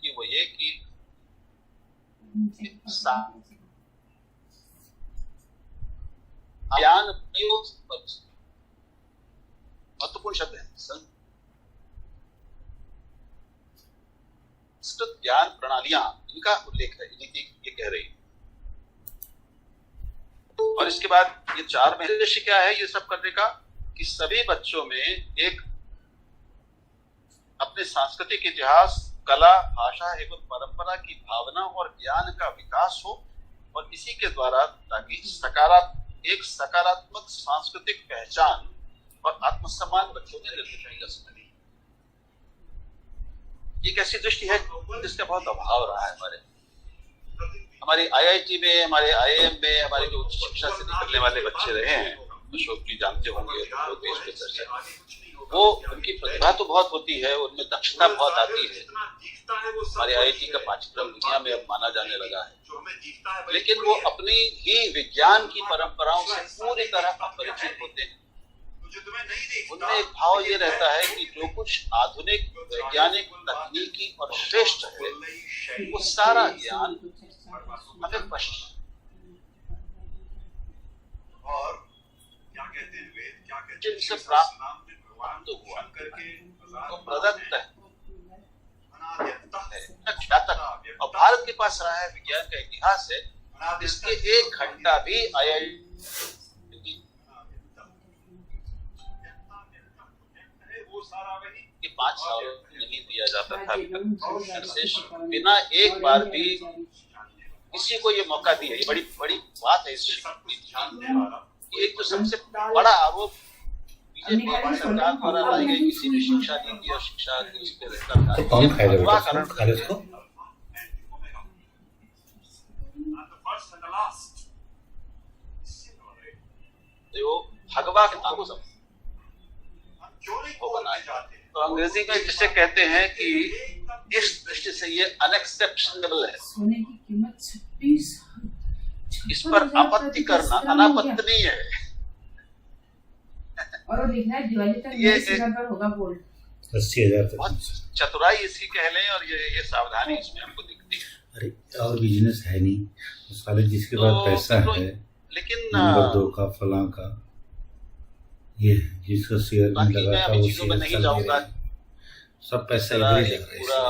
कि वो ये कि ज्ञान महत्वपूर्ण शब्द है। संस्कृत ज्ञान प्रणालियां, इनका उल्लेख है, नीति ये कह रही है। और इसके बाद ये 4 में उद्देश्य क्या है ये सब करने का, कि सभी बच्चों में एक अपने सांस्कृतिक इतिहास, कला, भाषा एवं परंपरा की भावना और ज्ञान का विकास हो, और इसी के द्वारा ताकि एक सकारात्मक सांस्कृतिक पहचान और आत्मसम्मान बच्चों में निर्मित कर सके। एक ऐसी दृष्टि है जिसका बहुत अभाव रहा है हमारी IIT में, हमारे IIM में, हमारे जो उच्च शिक्षा से निकलने वाले बच्चे रहे हैं, अशोक जी जानते होंगे, तो देश के चर्चा, वो उनकी प्रतिभा तो बहुत होती है, उनमें दक्षता बहुत आती है। हमारे IIT का पाठ्यक्रम दुनिया में अब माना जाने लगा है, लेकिन वो अपनी ही विज्ञान की परंपराओं से पूरी तरह अपरिचित होते हैं। उनमें एक भाव ये रहता है कि जो कुछ आधुनिक वैज्ञानिक तकनीकी और श्रेष्ठ है, वो सारा ज्ञान हमें पश्चिम जिनसे प्राप्त हुआ तो प्रदत्त है, और भारत के पास रहा है विज्ञान का इतिहास है, इसके 1 घंटा भी IIT के 5 साल नहीं दिया जाता था। बिना एक बार भी किसी को ये मौका दिया, ये बड़ी बड़ी बात है। एक तो सबसे बड़ा आरोप बीजेपी सरकार द्वारा लाई गई किसी भी शिक्षा नीति और शिक्षा इस पे रहता था। जो भगवा किताबों सब तो अंग्रेजी में जिसे कहते हैं कि इस दृष्टि से ये अनएक्सेप्शनेबल है, इस पर आपत्ति करना अनापत्तनीय है। और वो लिखना है दिवाली तक ये होगा बोल्ड 80,000 बहुत चतुराई इसकी कह लें, और ये सावधानी इसमें हमको दिखती है। अरे और बिजनेस है नहीं, साले जिसके पास पैसा है, लेकिन नंबर 2 का फलां का, ये जिसका शेयर में लगा था वो शेयर नहीं जाऊंगा, सब पैसा इधर ही जा रहा है। पूरा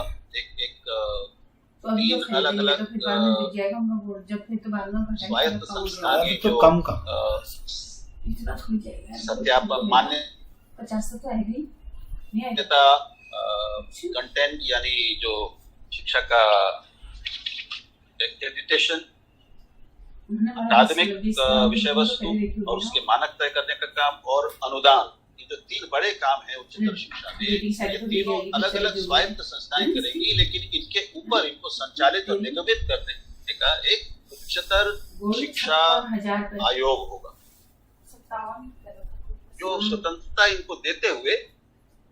एक अलग अलग स्वायत्त संस्थान की जो कम का सत्यापन मान्य कंटेंट, यानी जो शिक्षा का एक्रेडिटेशन, अकादमिक विषय वस्तु और उसके मानक तय करने का काम, और अनुदान, ये जो 3 बड़े काम हैं उच्चतर शिक्षा में, ये तीनों अलग अलग स्वायत्त संस्थाएं करेंगी, लेकिन इनके ऊपर इनको संचालित और निगमित करने का एक उच्चतर शिक्षा आयोग होगा, जो स्वतंत्रता इनको देते हुए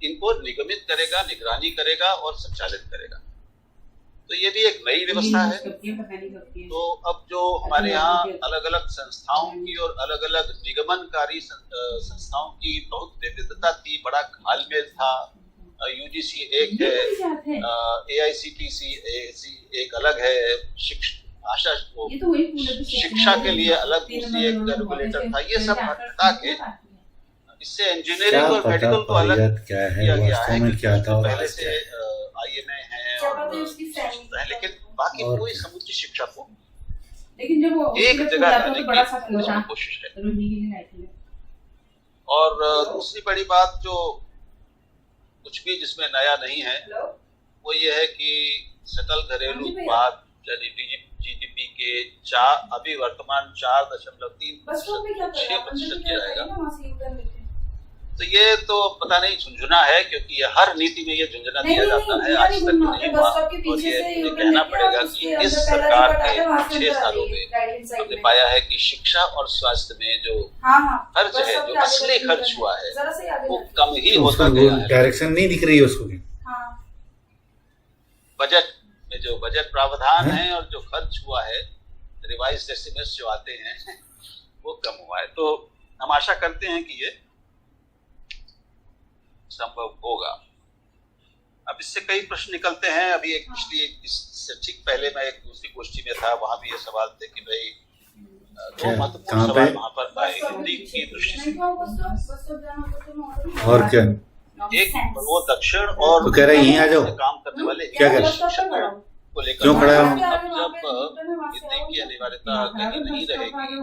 इनको निगमित करेगा, निगरानी करेगा और संचालित करेगा। तो ये भी एक नई व्यवस्था है। तो अब जो हमारे यहाँ अलग अलग संस्थाओं की और अलग अलग निगमनकारी संस्थाओं की बहुत विविधता थी, बड़ा घालमेल था। UGC एक है, AICTC एक अलग है, भाषा शिक्षा के लिए अलग दूसरी एक रेगुलेटर था। ये सब हटा के इससे इंजीनियरिंग और मेडिकल को अलग क्या है, किया गया है, वास्तव में क्या था और पहले आज से क्या है। IMA है और लेकिन बाकी और पूरी क्या? समुचित शिक्षा को लेकिन जब वो एक जगह लाने तो बड़ा सा की था कोशिश है। रोहिणी के लिए आई थी। और दूसरी बड़ी बात जो कुछ भी जिसमें नया नहीं है वो ये है कि सकल घरेलू उत्पाद यानी GDP के अभी वर्तमान 4.3% किया जाएगा। तो ये तो पता नहीं झुंझुना है, क्योंकि ये हर नीति में ये झुंझुना दिया जाता है, आज तक नहीं हुआ। और ये कहना पड़ेगा कि इस सरकार के 6 सालों में हमने पाया है कि शिक्षा और स्वास्थ्य में जो खर्च है, जो असली खर्च हुआ है वो कम ही होता गया है। डायरेक्शन नहीं दिख रही है उसको। बजट में जो बजट प्रावधान है और जो खर्च हुआ है, रिवाइज्ड एस्टिमेट्स जो आते हैं वो कम हुआ है। तो हम आशा करते हैं कि ये संभव होगा। अब इससे कई प्रश्न निकलते हैं। अभी एक पिछली इससे ठीक पहले मैं एक दूसरी गोष्ठी में था, वहां भी ये सवाल थे कि भाई दो महत्वपूर्ण सवाल वहां पर आए हिंदी की दृष्टि से। और क्या एक वो दक्षिण और तो कह रहे यहीं आ जाओ, काम करने वाले क्या कर को लेकर क्यों खड़ा हूं? जब हिंदी की अनिवार्यता कहीं नहीं रहेगी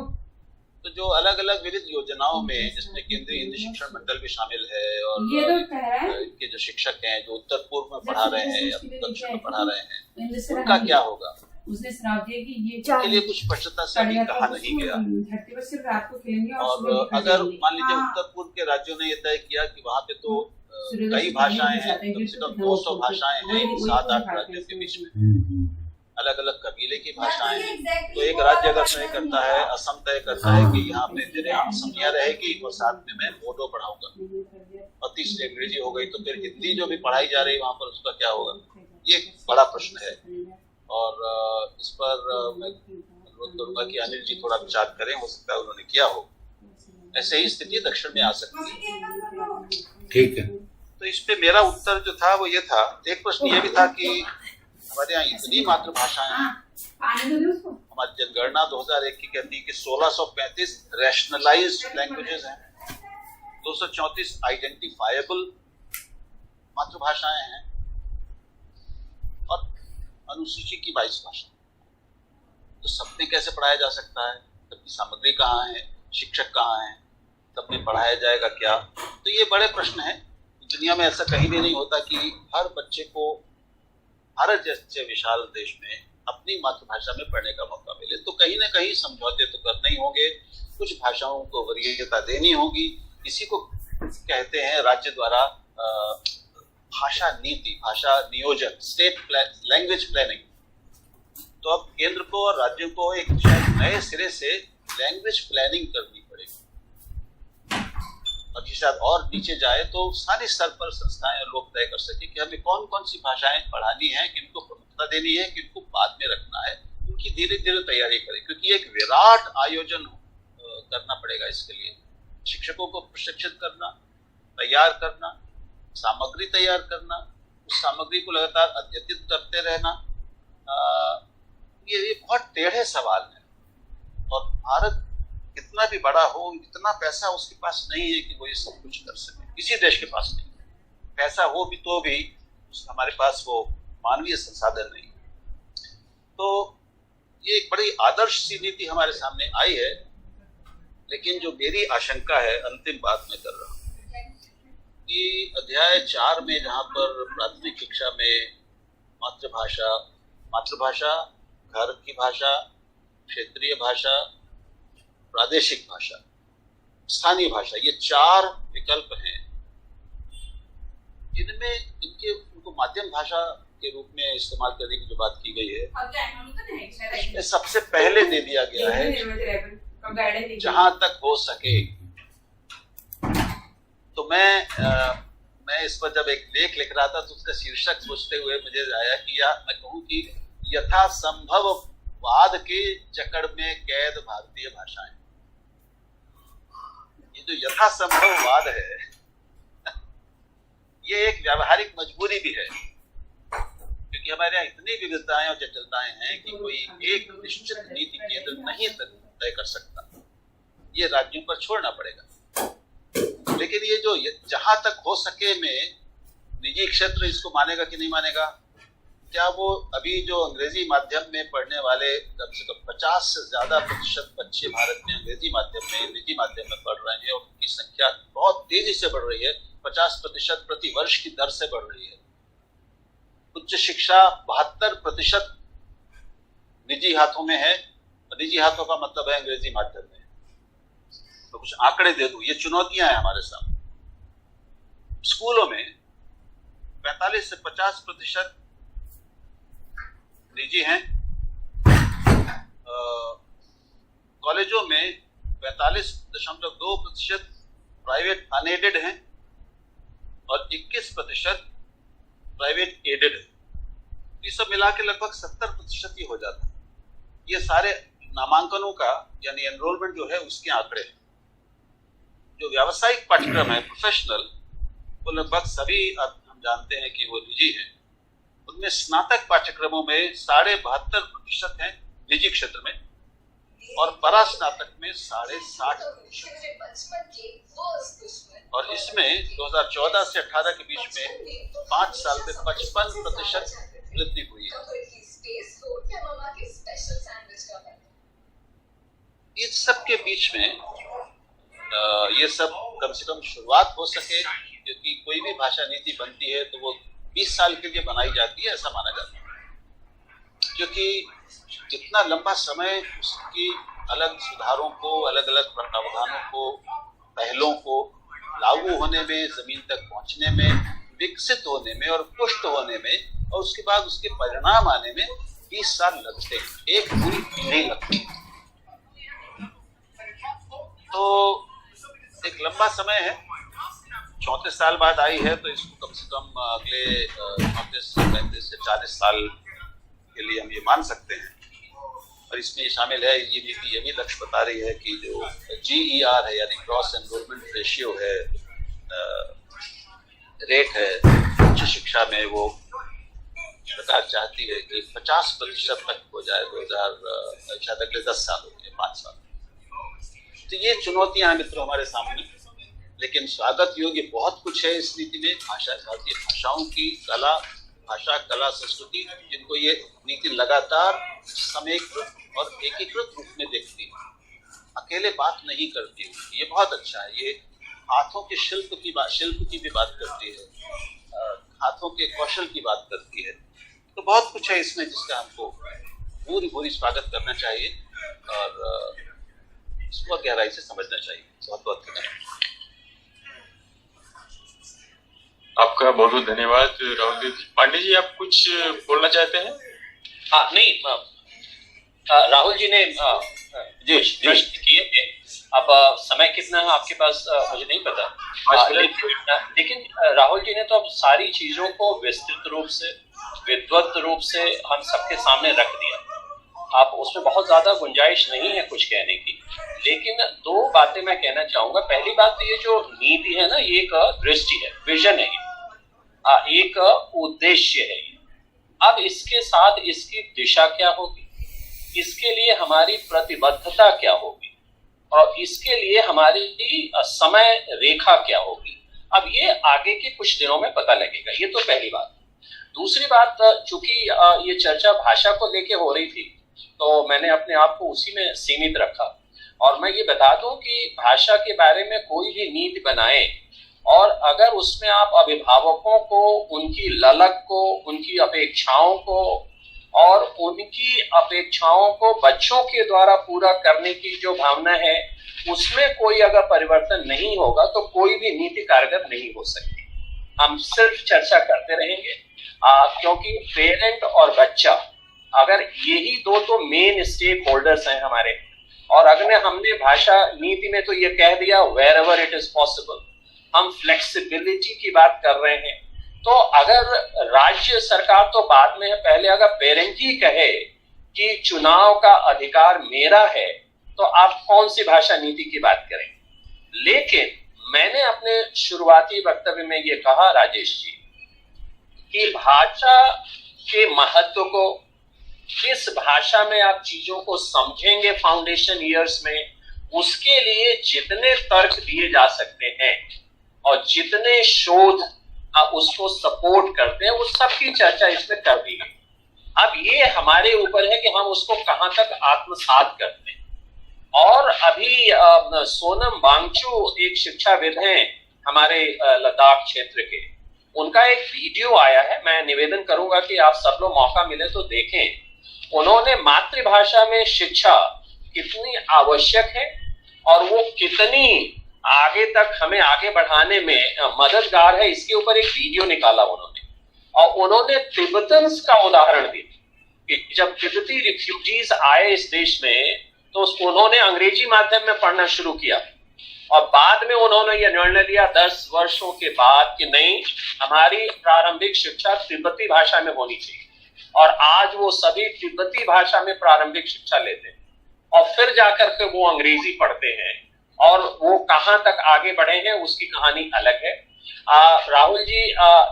तो जो अलग अलग विविध योजनाओं में, जिसमें केंद्रीय हिंदी शिक्षण मंडल भी शामिल है और इनके जो शिक्षक हैं जो उत्तर पूर्व में पढ़ा रहे हैं या दक्षिण में पढ़ा रहे हैं, उनका क्या होगा, उसके लिए कुछ स्पष्टता से अभी कहा नहीं गया। और अगर मान लीजिए उत्तर पूर्व के राज्यों ने यह तय किया कि वहाँ पे तो कई भाषाएं हैं, कम से कम 200 भाषाएं हैं 7-8 राज्यों के बीच में, अलग अलग कबीले की भाषाएं हैं। तो एक राज्य अगर तय करता है, असम तय करता है कि यहाँ पे मेरे असमिया रहेगी और साथ में मैं बोडो पढ़ाऊंगा और तीसरी अंग्रेजी हो गई, तो फिर हिंदी जो भी पढ़ाई जा रही है वहाँ पर उसका क्या होगा, ये एक बड़ा प्रश्न है। और इस पर मैं अनुरोध करूंगा कि अनिल जी थोड़ा विचार करें, हो सकता है उन्होंने किया हो। ऐसे ही स्थिति दक्षिण में आ सकती है। ठीक है, तो इस पे मेरा उत्तर जो था वो ये था। एक प्रश्न ये भी था कि हमारे यहाँ इतनी मातृभाषाएं हैं, हमारी जनगणना 2001 की कहती है कि 1635 रैशनलाइज्ड लैंग्वेजेस हैं, 234 आइडेंटिफाइबल मातृभाषाएं हैं और अनुसूची की 22 भाषा। तो सब में कैसे पढ़ाया जा सकता है, सबकी सामग्री कहाँ है, शिक्षक कहाँ है, सब में पढ़ाया जाएगा क्या? तो ये बड़े प्रश्न हैं। दुनिया में ऐसा कहीं भी नहीं होता कि हर बच्चे को भारत जैसे विशाल देश में अपनी मातृभाषा में पढ़ने का मौका मिले। तो कहीं ना कहीं समझौते तो करने ही होंगे, कुछ भाषाओं को वरीयता देनी होगी। इसी को कहते हैं राज्य द्वारा भाषा नीति, भाषा नियोजन, स्टेट लैंग्वेज प्लानिंग। तो अब केंद्र को और राज्यों को एक नए सिरे से लैंग्वेज प्लानिंग करनी पड़ेगी। और शायद और नीचे जाए तो सारे स्तर पर संस्थाएं और लोग तय कर सके कि हमें कौन कौन सी भाषाएं पढ़ानी है, किनको प्रमुखता देनी है, किनको बाद में रखना है। उनकी धीरे धीरे तैयारी करें, क्योंकि एक विराट आयोजन करना पड़ेगा इसके लिए। शिक्षकों को प्रशिक्षित करना, तैयार करना, सामग्री तैयार करना, उस सामग्री को लगातार अद्यतित करते रहना, ये बहुत टेढ़े सवाल है। और भारत कितना भी बड़ा हो, इतना पैसा उसके पास नहीं है कि वो ये सब कुछ कर सके। किसी देश के पास नहीं, पैसा हो भी तो भी हमारे पास वो मानवीय संसाधन नहीं। तो ये एक बड़ी आदर्श सी नीति हमारे सामने आई है। लेकिन जो मेरी आशंका है, अंतिम बात मैं कर रहा हूँ, कि अध्याय 4 में जहाँ पर प्राथमिक शिक्षा में मातृभाषा, घर की भाषा, क्षेत्रीय भाषा, प्रादेशिक भाषा, स्थानीय भाषा, ये 4 विकल्प हैं। इनमें उनको माध्यम भाषा के रूप में इस्तेमाल करने की जो बात की गई है, इसमें सबसे पहले दे दिया गया है जहां तक हो सके। तो मैं इस पर जब एक लेख लिख रहा था तो उसका शीर्षक सोचते हुए मुझे आया कि मैं कहूँ कि यथासंभव वाद के जकड़ में कैद भारतीय भाषाएं। ये जो यथासंभव वाद है, ये एक व्यावहारिक मजबूरी भी है, क्योंकि हमारे यहाँ इतनी विविधताएं और जटिलताएं हैं कि कोई एक निश्चित नीति केंद्र नहीं तय कर सकता। ये राज्यों पर छोड़ना पड़ेगा। लेकिन ये जो जहां तक हो सके में निजी क्षेत्र इसको मानेगा कि नहीं मानेगा? क्या वो अभी जो अंग्रेजी माध्यम में पढ़ने वाले कम से कम 50 से ज्यादा प्रतिशत बच्चे भारत में अंग्रेजी माध्यम में निजी माध्यम में पढ़ रहे हैं और उनकी संख्या बहुत तेजी से बढ़ रही है, 50% प्रति वर्ष की दर से बढ़ रही है। उच्च शिक्षा 72% निजी हाथों में है, निजी हाथों का मतलब है अंग्रेजी माध्यम में। तो कुछ आंकड़े दे दूं, ये चुनौतियां हैं हमारे सामने। स्कूलों में 45 से 50% निजी हैं, कॉलेजों में 45.2% प्राइवेट अनएडेड हैं और 21% प्राइवेट एडेड है। ये सब मिला के लगभग 70% ही हो जाता है। ये सारे नामांकनों का यानी एनरोलमेंट जो है उसके आंकड़े हैं। जो व्यावसायिक पाठ्यक्रम है प्रोफेशनल, वो लगभग सभी हम जानते हैं कि वो निजी हैं। उनमें स्नातक पाठ्यक्रमों में 72.5% हैं निजी क्षेत्र में और परास्नातक में 60.5%। और इसमें 2014 से 18 के बीच में 5 साल में 55% वृद्धि हुई है। इस सब के बीच में ये सब कम से कम शुरुआत हो सके, क्योंकि कोई भी भाषा नीति बनती है तो वो 20 साल के लिए बनाई जाती है, ऐसा माना जाता है। क्योंकि जितना लंबा समय उसकी अलग सुधारों को, अलग अलग प्रावधानों को, पहलों को लागू होने में, जमीन तक पहुंचने में, विकसित होने में और पुष्ट होने में, और उसके बाद उसके परिणाम आने में 20 साल लगते हैं, एक पूरी पीढ़ी लगती है। तो एक लंबा समय है। 34 साल बाद आई है तो इसको कम से कम अगले 34, 35 से 40 साल के लिए हम ये मान सकते हैं। और इसमें ये शामिल है, ये नीति ये भी लक्ष्य बता रही है कि जो GER है यानी ग्रॉस एनरोलमेंट रेशियो है, रेट है उच्च शिक्षा में, वो सरकार चाहती है कि 50% तक हो जाए 2000 शायद अगले 10 साल हो गए, 5 साल। तो ये चुनौतियां हैं मित्रों हमारे सामने, लेकिन स्वागत योग्य बहुत कुछ है इस नीति में। भारतीय भाषाओं की कला, भाषा कला संस्कृति, जिनको ये नीति लगातार समेकित और एकीकृत रूप में देखती है, अकेले बात नहीं करती। ये बहुत अच्छा है। ये हाथों के शिल्प की भी बात करती है, हाथों के कौशल की बात करती है। तो बहुत कुछ है इसमें जिसका हमको पूरी स्वागत करना चाहिए और इसको गहराई से समझना चाहिए। बहुत बहुत धन्यवाद। आपका बहुत बहुत धन्यवाद राहुल जी। पांडे जी, आप कुछ बोलना चाहते हैं? हाँ, नहीं, राहुल जी ने प्रश्न किए थे। अब समय कितना है आपके पास मुझे नहीं पता, लेकिन राहुल जी ने तो अब सारी चीजों को विस्तृत रूप से, विद्वत रूप से हम सबके सामने रख दिया। आप उसमें बहुत ज्यादा गुंजाइश नहीं है कुछ कहने की, लेकिन 2 बातें मैं कहना चाहूंगा। पहली बात तो ये जो नीति है ना, ये एक दृष्टि है, विजन है, एक उद्देश्य है। अब इसके साथ इसकी दिशा क्या होगी, इसके लिए हमारी प्रतिबद्धता क्या होगी और इसके लिए हमारी समय रेखा क्या होगी, अब ये आगे के कुछ दिनों में पता लगेगा। ये तो पहली बात। दूसरी बात, चूंकि ये चर्चा भाषा को लेके हो रही थी तो मैंने अपने आप को उसी में सीमित रखा। और मैं ये बता दूं कि भाषा के बारे में कोई भी नीति बनाए और अगर उसमें आप अभिभावकों को, उनकी ललक को, उनकी अपेक्षाओं को और उनकी अपेक्षाओं को बच्चों के द्वारा पूरा करने की जो भावना है, उसमें कोई अगर परिवर्तन नहीं होगा तो कोई भी नीति कारगर नहीं हो सकती। हम सिर्फ चर्चा करते रहेंगे, क्योंकि पेरेंट और बच्चा, अगर यही 2 तो मेन स्टेक होल्डर्स हैं हमारे, और अगर हमने भाषा नीति में तो ये कह दिया wherever it is possible, हम फ्लेक्सिबिलिटी की बात कर रहे हैं, तो अगर राज्य सरकार तो बाद में है, पहले अगर पेरेंट ही कहे कि चुनाव का अधिकार मेरा है, तो आप कौन सी भाषा नीति की बात करें। लेकिन मैंने अपने शुरुआती वक्तव्य में ये कहा राजेश जी कि भाषा के महत्व को, किस भाषा में आप चीजों को समझेंगे फाउंडेशन ईयर्स में, उसके लिए जितने तर्क दिए जा सकते हैं और जितने शोध उसको सपोर्ट करते हैं वो सबकी चर्चा इसमें कर दी गई। अब ये हमारे ऊपर है कि हम उसको कहां तक आत्मसात करते हैं। और अभी सोनम वांगचू एक शिक्षाविद हैं हमारे लद्दाख क्षेत्र के, उनका एक वीडियो आया है, मैं निवेदन करूंगा कि आप सब लोग मौका मिले तो देखें। उन्होंने मातृभाषा में शिक्षा कितनी आवश्यक है और वो कितनी आगे तक हमें आगे बढ़ाने में मददगार है, इसके ऊपर एक वीडियो निकाला उन्होंने। और उन्होंने तिब्बतन्स का उदाहरण दिया कि जब तिब्बती रिफ्यूजीज आए इस देश में तो उन्होंने अंग्रेजी माध्यम में पढ़ना शुरू किया और बाद में उन्होंने यह निर्णय लिया 10 वर्षों के बाद कि नहीं, हमारी प्रारंभिक शिक्षा तिब्बती भाषा में होनी चाहिए। और आज वो सभी तिब्बती भाषा में प्रारंभिक शिक्षा लेते हैं और फिर जाकर के वो अंग्रेजी पढ़ते हैं और वो कहां तक आगे बढ़े हैं उसकी कहानी अलग है। राहुल जी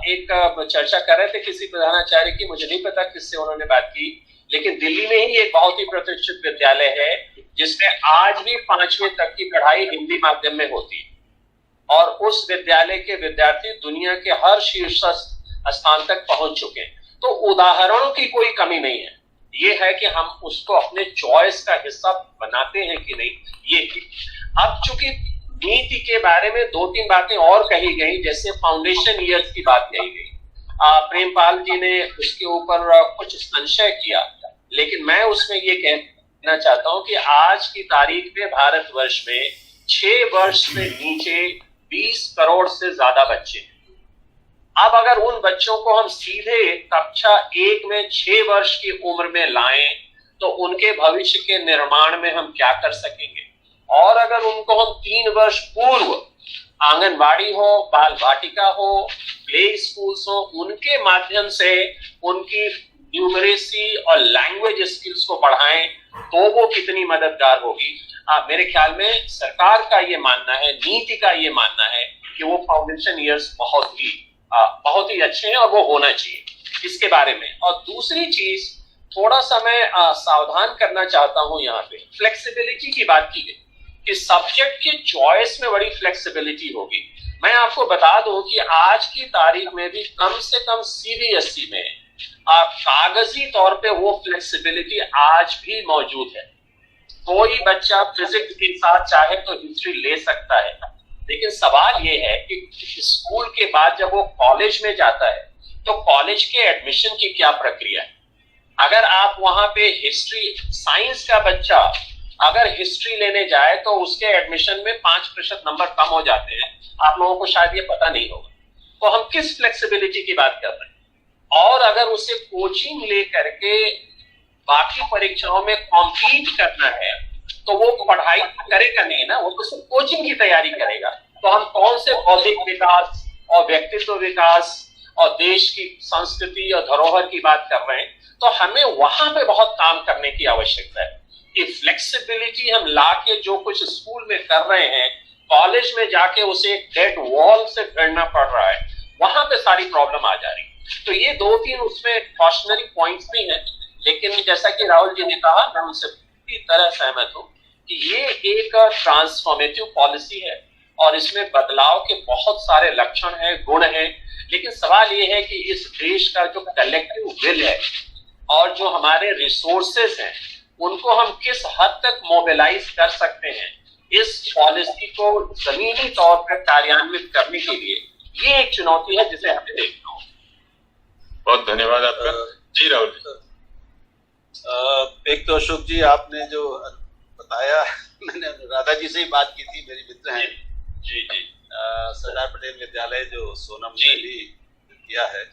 एक चर्चा कर रहे थे किसी प्रधानाचार्य की, मुझे नहीं पता किससे उन्होंने बात की, लेकिन दिल्ली में ही एक बहुत ही प्रतिष्ठित विद्यालय है जिसमें आज भी 5वीं तक की पढ़ाई हिंदी माध्यम में होती है और उस विद्यालय के विद्यार्थी दुनिया के हर शीर्ष स्थान तक पहुंच चुके हैं। तो उदाहरणों की कोई कमी नहीं है, ये है कि हम उसको अपने चॉइस का हिस्सा बनाते हैं कि नहीं। ये अब चूंकि नीति के बारे में 2-3 बातें और कही गई, जैसे फाउंडेशन ईयर्स की बात कही गई, प्रेमपाल जी ने उसके ऊपर कुछ संशय किया, लेकिन मैं उसमें ये कहना चाहता हूं कि आज की तारीख में भारतवर्ष में 6 वर्ष से नीचे 20 करोड़ से ज्यादा बच्चे हैं। अब अगर उन बच्चों को हम सीधे कक्षा 1 में 6 वर्ष की उम्र में लाएं तो उनके भविष्य के निर्माण में हम क्या कर सकेंगे। और अगर उनको हम 3 वर्ष पूर्व आंगनबाड़ी हो, बाल वाटिका हो, प्ले स्कूल्स हो, उनके माध्यम से उनकी न्यूमरेसी और लैंग्वेज स्किल्स को बढ़ाएं तो वो कितनी मददगार होगी। मेरे ख्याल में सरकार का ये मानना है, नीति का ये मानना है कि वो फाउंडेशन ईयर्स बहुत ही अच्छे हैं और वो होना चाहिए इसके बारे में। और दूसरी चीज थोड़ा सा मैं सावधान करना चाहता हूं, यहाँ पे फ्लेक्सिबिलिटी की बात की गई कि सब्जेक्ट की चॉइस में बड़ी फ्लेक्सिबिलिटी होगी। मैं आपको बता दूं कि आज की तारीख में भी कम से कम सीबीएसई में कागजी तौर पे वो फ्लेक्सिबिलिटी आज भी मौजूद है। कोई बच्चा फिजिक्स के साथ चाहे तो हिस्ट्री ले सकता है, लेकिन सवाल ये है कि स्कूल के बाद जब वो कॉलेज में जाता है तो कॉलेज के एडमिशन की क्या प्रक्रिया है। अगर आप वहां पे हिस्ट्री, साइंस का बच्चा अगर हिस्ट्री लेने जाए तो उसके एडमिशन में 5% नंबर कम हो जाते हैं, आप लोगों को शायद ये पता नहीं होगा। तो हम किस फ्लेक्सिबिलिटी की बात कर रहे हैं। और अगर उसे कोचिंग ले करके बाकी परीक्षाओं में कॉम्पीट करना है तो वो पढ़ाई करेगा नहीं ना, वो तो सिर्फ कोचिंग की तैयारी करेगा। तो हम कौन से बौद्धिक विकास और व्यक्तित्व विकास और देश की संस्कृति और धरोहर की बात कर रहे हैं। तो हमें वहां पे बहुत काम करने की आवश्यकता है कि फ्लेक्सिबिलिटी हम लाके जो कुछ स्कूल में कर रहे हैं, कॉलेज में जाके उसे डेड वॉल से भिड़ना पड़ रहा है, वहां पे सारी प्रॉब्लम आ जा रही है। तो ये 2-3 उसमें कॉशनरी पॉइंट्स भी हैं, लेकिन जैसा कि राहुल जी ने कहा, मैं उनसे पूरी तरह सहमत हूं कि ये एक ट्रांसफॉर्मेटिव पॉलिसी है और इसमें बदलाव के बहुत सारे लक्षण हैं, गुण हैं। लेकिन सवाल ये है कि इस देश का जो कलेक्टिव विल है और जो हमारे रिसोर्सेज हैं उनको हम किस हद तक मोबिलाइज कर सकते हैं इस पॉलिसी को जमीनी तौर पर कार्यान्वित करने के लिए, ये एक चुनौती है जिसे हमें देखना होगा। बहुत धन्यवाद आपका। जी राहुल। एक तो अशोक जी आपने जो बताया, मैंने राधा जी से ही बात की थी, मेरी मित्र हैं जी जी सरदार पटेल विद्यालय जो सोनम ने भी किया है।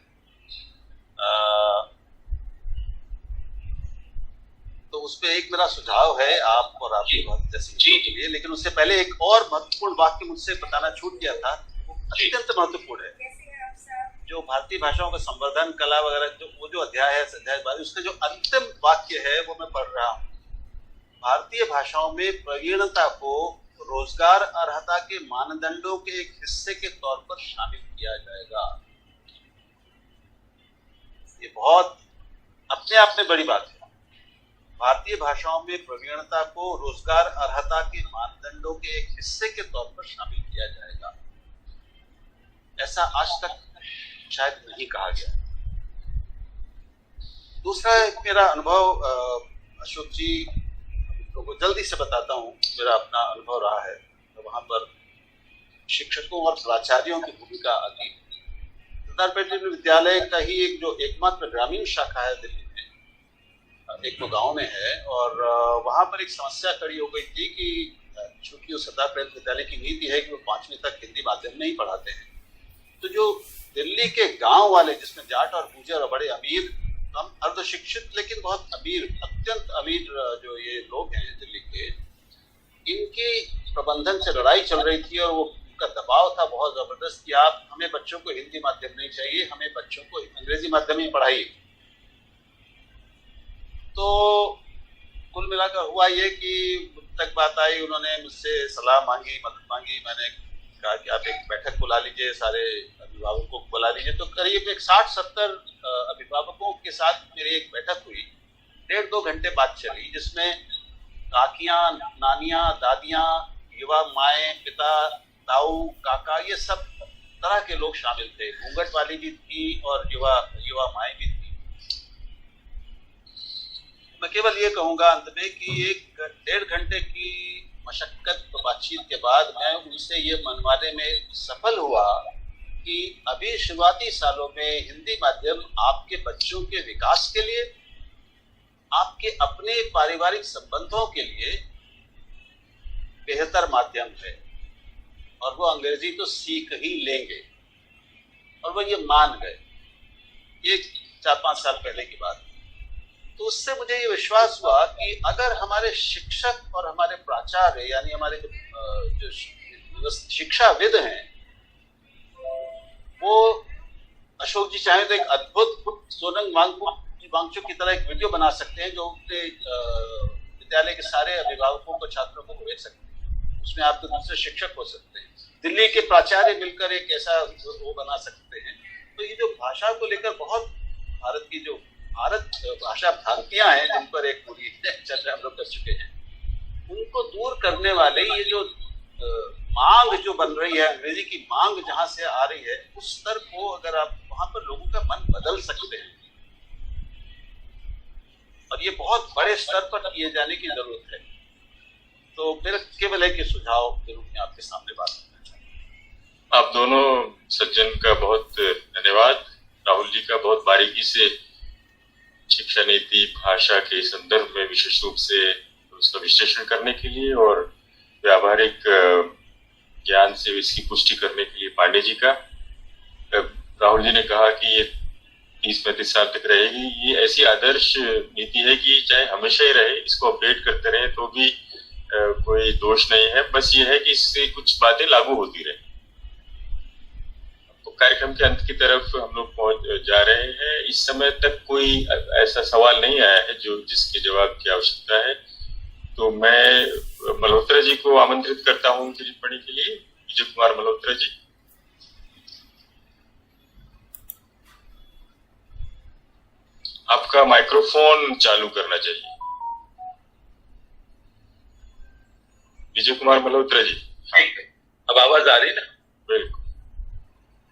तो उसपे एक मेरा सुझाव है आप और आपके जैसे के लिए, लेकिन उससे पहले एक और महत्वपूर्ण वाक्य मुझसे बताना छूट गया था, वो अत्यंत महत्वपूर्ण है। जो भारतीय भाषाओं का संवर्धन कला वगैरह वो जो अध्याय है, अध्याय उसका जो अंतिम वाक्य है वो मैं पढ़ रहा हूँ। भारतीय भाषाओं में प्रवीणता को रोजगार अर्हता के मानदंडों के एक हिस्से के तौर पर शामिल किया जाएगा। ये बहुत अपने आप में बड़ी बात है। भारतीय भाषाओं में प्रवीणता को रोजगार अर्हता के मानदंडों के एक हिस्से के तौर पर शामिल किया जाएगा। ऐसा आज तक शायद नहीं कहा गया। दूसरा एक मेरा अनुभव अशोक जी को जल्दी से बताता हूँ, मेरा अपना अनुभव रहा है। तो वहाँ पर शिक्षकों और प्राचार्यों की भूमिका आती है। सरदार पटेल विद्यालय का ही एक जो एकमात्र ग्रामीण शाखा है दिल्ली में, एक तो गांव में है, और वहाँ पर एक समस्या खड़ी हो गई थी कि चूंकि सरदार पटेल विद्यालय की नीति है कि वो 5वीं तक हिंदी माध्यम में ही पढ़ाते हैं, तो जो दिल्ली के गांव वाले जिसमें जाट और गुर्जर और बड़े अमीर, हम अर्धशिक्षित लेकिन बहुत अमीर, अत्यंत अमीर जो ये लोग हैं दिल्ली के, इनके प्रबंधन से लड़ाई चल रही थी और वो उनका दबाव था बहुत जबरदस्त कि आप हमें बच्चों को हिंदी माध्यम नहीं चाहिए, हमें बच्चों को अंग्रेजी माध्यम में पढ़ाइए। तो कुल मिलाकर हुआ ये कि तक बात आई, उन्होंने मुझसे सलाह मांगी, मदद मांगी। मैंने कहा कि आप एक बैठक बुला लीजिए, सारे अभिभावकों को बुला लीजिए। तो करीब एक 60-70 अभिभावकों के साथ मेरी एक बैठक हुई, 1.5-2 घंटे बात चली, जिसमें काकियां, नानियां, दादियां, युवा माएँ, पिता, ताऊ, काका, ये सब तरह के लोग शामिल थे। घूंघट वाली भी थी और युवा माएँ भी थी। मैं केवल ये कहूंगा अंत में कि एक 1.5 घंटे की मशक्कत बातचीत के बाद मैं उनसे ये मनवाने में सफल हुआ कि अभी शुरुआती सालों में हिंदी माध्यम आपके बच्चों के विकास के लिए, आपके अपने पारिवारिक संबंधों के लिए बेहतर माध्यम है, और वो अंग्रेजी तो सीख ही लेंगे। और वो ये मान गए। ये 4-5 साल पहले की बात। तो उससे मुझे ये विश्वास हुआ कि अगर हमारे शिक्षक और हमारे प्राचार्य, यानी हमारे जो शिक्षाविद हैं, वो अशोक जी चाहे तो एक अद्भुत सोनम वांगचुक की तरह एक वीडियो बना सकते हैं जो विद्यालय के सारे अभिभावकों को, छात्रों को भेज सकते हैं। उसमें आपके दूसरे शिक्षक हो सकते हैं, दिल्ली के प्राचार्य मिलकर एक ऐसा वो बना सकते हैं। तो ये जो भाषा को लेकर बहुत भारत की जो भाषा भ्रांतियां हैं, जिन पर एक पूरी चर्चा हम लोग कर चुके हैं, उनको दूर करने वाले ये जो मांग जो बन रही है, अंग्रेजी की मांग जहां से आ रही है, उस स्तर को अगर आप वहां पर लोगों का मन बदल सकते हैं, और ये बहुत बड़े स्तर पर किए जाने की जरूरत है। तो मेरा केवल एक सुझाव के रूप में आपके सामने बात करना चाहिए। आप दोनों सज्जन का बहुत धन्यवाद। राहुल जी का बहुत बारीकी से शिक्षा नीति भाषा के संदर्भ में विशेष रूप से उसका विश्लेषण करने के लिए और व्यावहारिक ज्ञान से इसकी पुष्टि करने के लिए पांडे जी का। राहुल जी ने कहा कि ये 30-35 साल तक रहेगी। ये ऐसी आदर्श नीति है कि चाहे हमेशा ही रहे, इसको अपडेट करते रहे तो भी कोई दोष नहीं है। बस ये है कि इससे कुछ बातें लागू होती रहे। तो कार्यक्रम के अंत की तरफ हम लोग पहुंच जा रहे हैं। इस समय तक कोई ऐसा सवाल नहीं आया है जिसके जवाब की आवश्यकता है। तो मैं मल्होत्रा जी को आमंत्रित करता हूं उनकी टिप्पणी के लिए। विजय कुमार मल्होत्रा जी, आपका माइक्रोफोन चालू करना चाहिए। विजय कुमार मल्होत्रा जी, ठीक है, अब आवाज आ रही ना? बिल्कुल।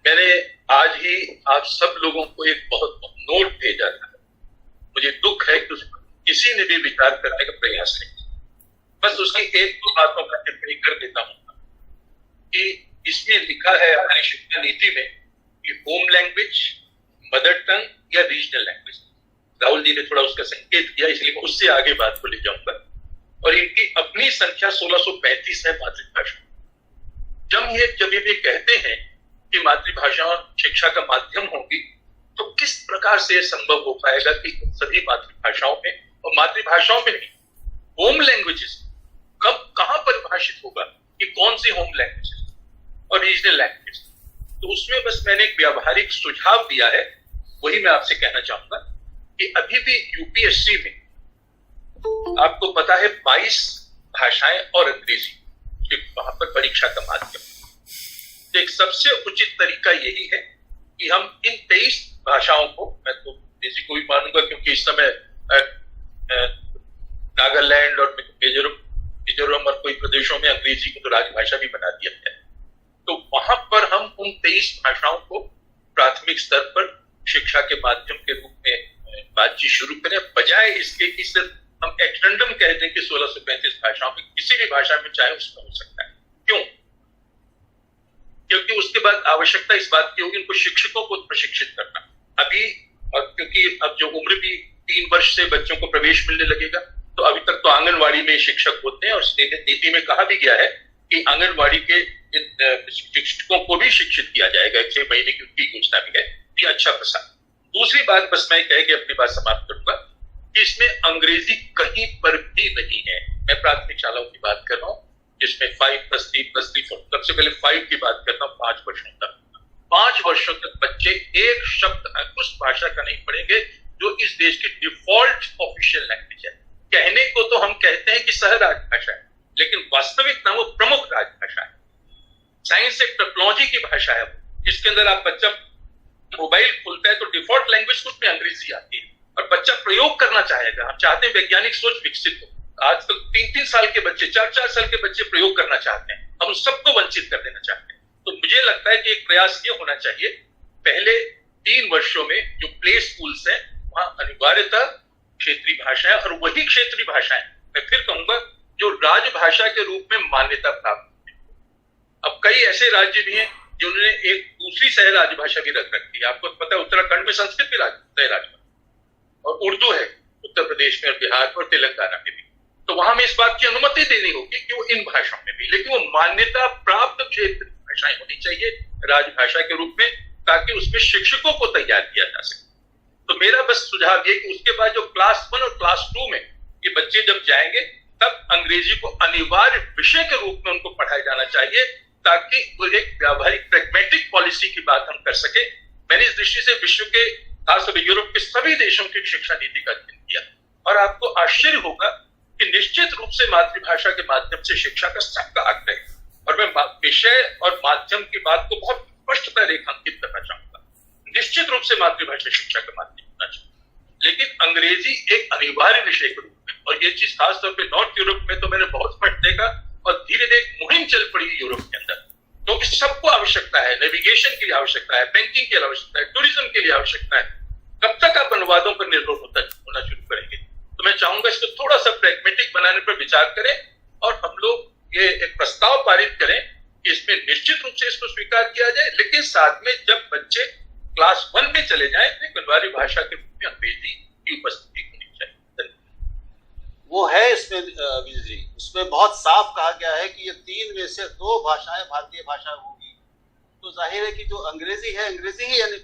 मैंने आज ही आप सब लोगों को एक बहुत नोट भेजा था। मुझे दुख है कि किसी ने भी विचार करने का प्रयास नहीं। बस उसकी 1-2 बातों का टिप्पणी कर देता हूं कि इसमें लिखा है हमारी शिक्षा नीति में कि होम लैंग्वेज, मदर टंग या रीजनल लैंग्वेज। राहुल जी ने थोड़ा उसका संकेत किया, इसलिए मैं उससे आगे बात को ले जाऊंगा। और इनकी अपनी संख्या 1635 है मातृभाषा। जब ये कहते हैं कि मातृभाषा शिक्षा का माध्यम होगी, तो किस प्रकार से संभव हो पाएगा कि सभी मातृभाषाओं में, और मातृभाषाओं में नहीं, होम लैंग्वेजेस कब कहां परिभाषित होगा कि कौन सी होम लैंग्वेजेस और रीजनल लैंग्वेजेस। तो उसमें बस मैंने एक व्यावहारिक सुझाव दिया है, वही मैं आपसे कहना चाहूंगा कि अभी भी यूपीएससी में आपको पता है 22 भाषाएं और अंग्रेजी वहां पर परीक्षा का माध्यम। तो एक सबसे उचित तरीका यही है कि हम इन 23 भाषाओं को, मैं तो अंग्रेजी को भी मानूंगा क्योंकि इस समय नागालैंड और मिजोरम और कोई प्रदेशों में अंग्रेजी को तो राजभाषा भी बना दिया है, तो वहां पर हम उन 23 भाषाओं को प्राथमिक स्तर पर शिक्षा के माध्यम के रूप में बातचीत शुरू करें, बजाय इसके कि सिर्फ हम एक्सटेंडम कह दें कि 1635 भाषाओं में किसी भी भाषा में चाहे उसमें हो सकता है। क्यों? क्योंकि उसके बाद आवश्यकता इस बात की होगी उनको शिक्षकों को प्रशिक्षित करना। अभी क्योंकि अब जो उम्र भी 3 वर्ष से बच्चों को प्रवेश मिलने लगेगा, तो अभी तक तो आंगनवाड़ी में शिक्षक होते हैं और नीति में कहा भी गया है कि आंगनवाड़ी के शिक्षकों को भी शिक्षित किया जाएगा। 6 महीने की उनकी योजना भी है, ये अच्छा प्रसार। दूसरी बात बस मैं कह के अपनी बात समाप्त करूंगा कि इसमें अंग्रेजी कहीं पर भी नहीं है। मैं प्राथमिक शालाओं की बात कर रहा हूँ जिसमें 5+3+3 सबसे पहले 5 की बात करता हूँ। 5 वर्षों तक 5 वर्षों तक बच्चे एक शब्द उस भाषा का नहीं पढ़ेंगे जो इस देश की डिफॉल्ट ऑफिशियल लैंग्वेज है। कहने को तो हम कहते हैं कि सह राजभाषा है, लेकिन वास्तविकता वो प्रमुख राजभाषा है। साइंस एक टेक्नोलॉजी की भाषा है जिसके अंदर आप बच्चा मोबाइल खोलता है तो डिफॉल्ट लैंग्वेज उसमें अंग्रेजी आती है और बच्चा प्रयोग करना चाहेगा। हम चाहते हैं वैज्ञानिक सोच विकसित हो। आजकल 3-3 साल के बच्चे, 4-4 साल के बच्चे प्रयोग करना चाहते हैं, हम सबको वंचित कर देना चाहते हैं। तो मुझे लगता है कि एक प्रयास ये होना चाहिए, पहले 3 वर्षों में जो प्ले स्कूल्स हैं वहां अनिवार्यतः क्षेत्रीय भाषाएं, और वही क्षेत्रीय भाषाएं मैं फिर कहूंगा जो राजभाषा के रूप में मान्यता प्राप्त है। अब कई ऐसे राज्य भी हैं जिन्होंने एक दूसरी सह राजभाषा भी रख रखी है। आपको पता है उत्तराखंड में संस्कृत भी सह राजभाषा और उर्दू है, उत्तर प्रदेश में और बिहार में और तेलंगाना में भी। तो वहां में इस बात की अनुमति देनी होगी कि वो इन भाषाओं में भी, लेकिन वो मान्यता प्राप्त क्षेत्रीय भाषाएं होनी चाहिए राजभाषा के रूप में, ताकि उसमें शिक्षकों को तैयार किया जा सके। तो मेरा बस सुझाव ये कि उसके बाद जो क्लास 1 और क्लास 2 में ये बच्चे जब जाएंगे तब अंग्रेजी को अनिवार्य विषय के रूप में उनको पढ़ाया जाना चाहिए, ताकि वो एक व्यावहारिक प्रैग्मेटिक पॉलिसी की बात हम कर सके। मैंने इस दृष्टि से विश्व के, खासतौर यूरोप के सभी देशों की शिक्षा नीति का अध्ययन किया और आपको आश्चर्य होगा कि निश्चित रूप से मातृभाषा के माध्यम से शिक्षा का सबका आग्रह है। और मैं विषय और माध्यम की बात को बहुत स्पष्टता रेखांकित करना चाहूंगा। निश्चित रूप से मातृभाषा शिक्षा का माध्यम होना चाहिए, लेकिन अंग्रेजी एक अनिवार्य विषय के रूप में। और ये चीज खासतौर पर नॉर्थ यूरोप में तो मैंने बहुत स्पष्ट देखा और धीरे धीरे मुहिम चल पड़ी यूरोप के अंदर, क्योंकि सबको आवश्यकता है, नेविगेशन के लिए आवश्यकता है, बैंकिंग के लिए आवश्यकता है, टूरिज्म के लिए आवश्यकता है। कब तक आप अनुवादों पर निर्भर होना शुरू करेंगे? तो मैं चाहूंगा इसको थोड़ा सा प्रैग्मेटिक बनाने पर विचार करें और हम लोग ये एक प्रस्ताव पारित करें कि इसमें निश्चित रूप से इसको स्वीकार किया जाए, लेकिन साथ में जब बच्चे क्लास 1 में चले जाएं तो अनिवार्य भाषा के रूप में अंग्रेजी की उपस्थिति होनी चाहिए। वो है इसमें विजय जी, उसमें बहुत साफ कहा गया है कि ये 3 में से 2 भाषाएं भारतीय भाषा होगी। तो जाहिर है कि जो अंग्रेजी है अंग्रेजी ही, यानी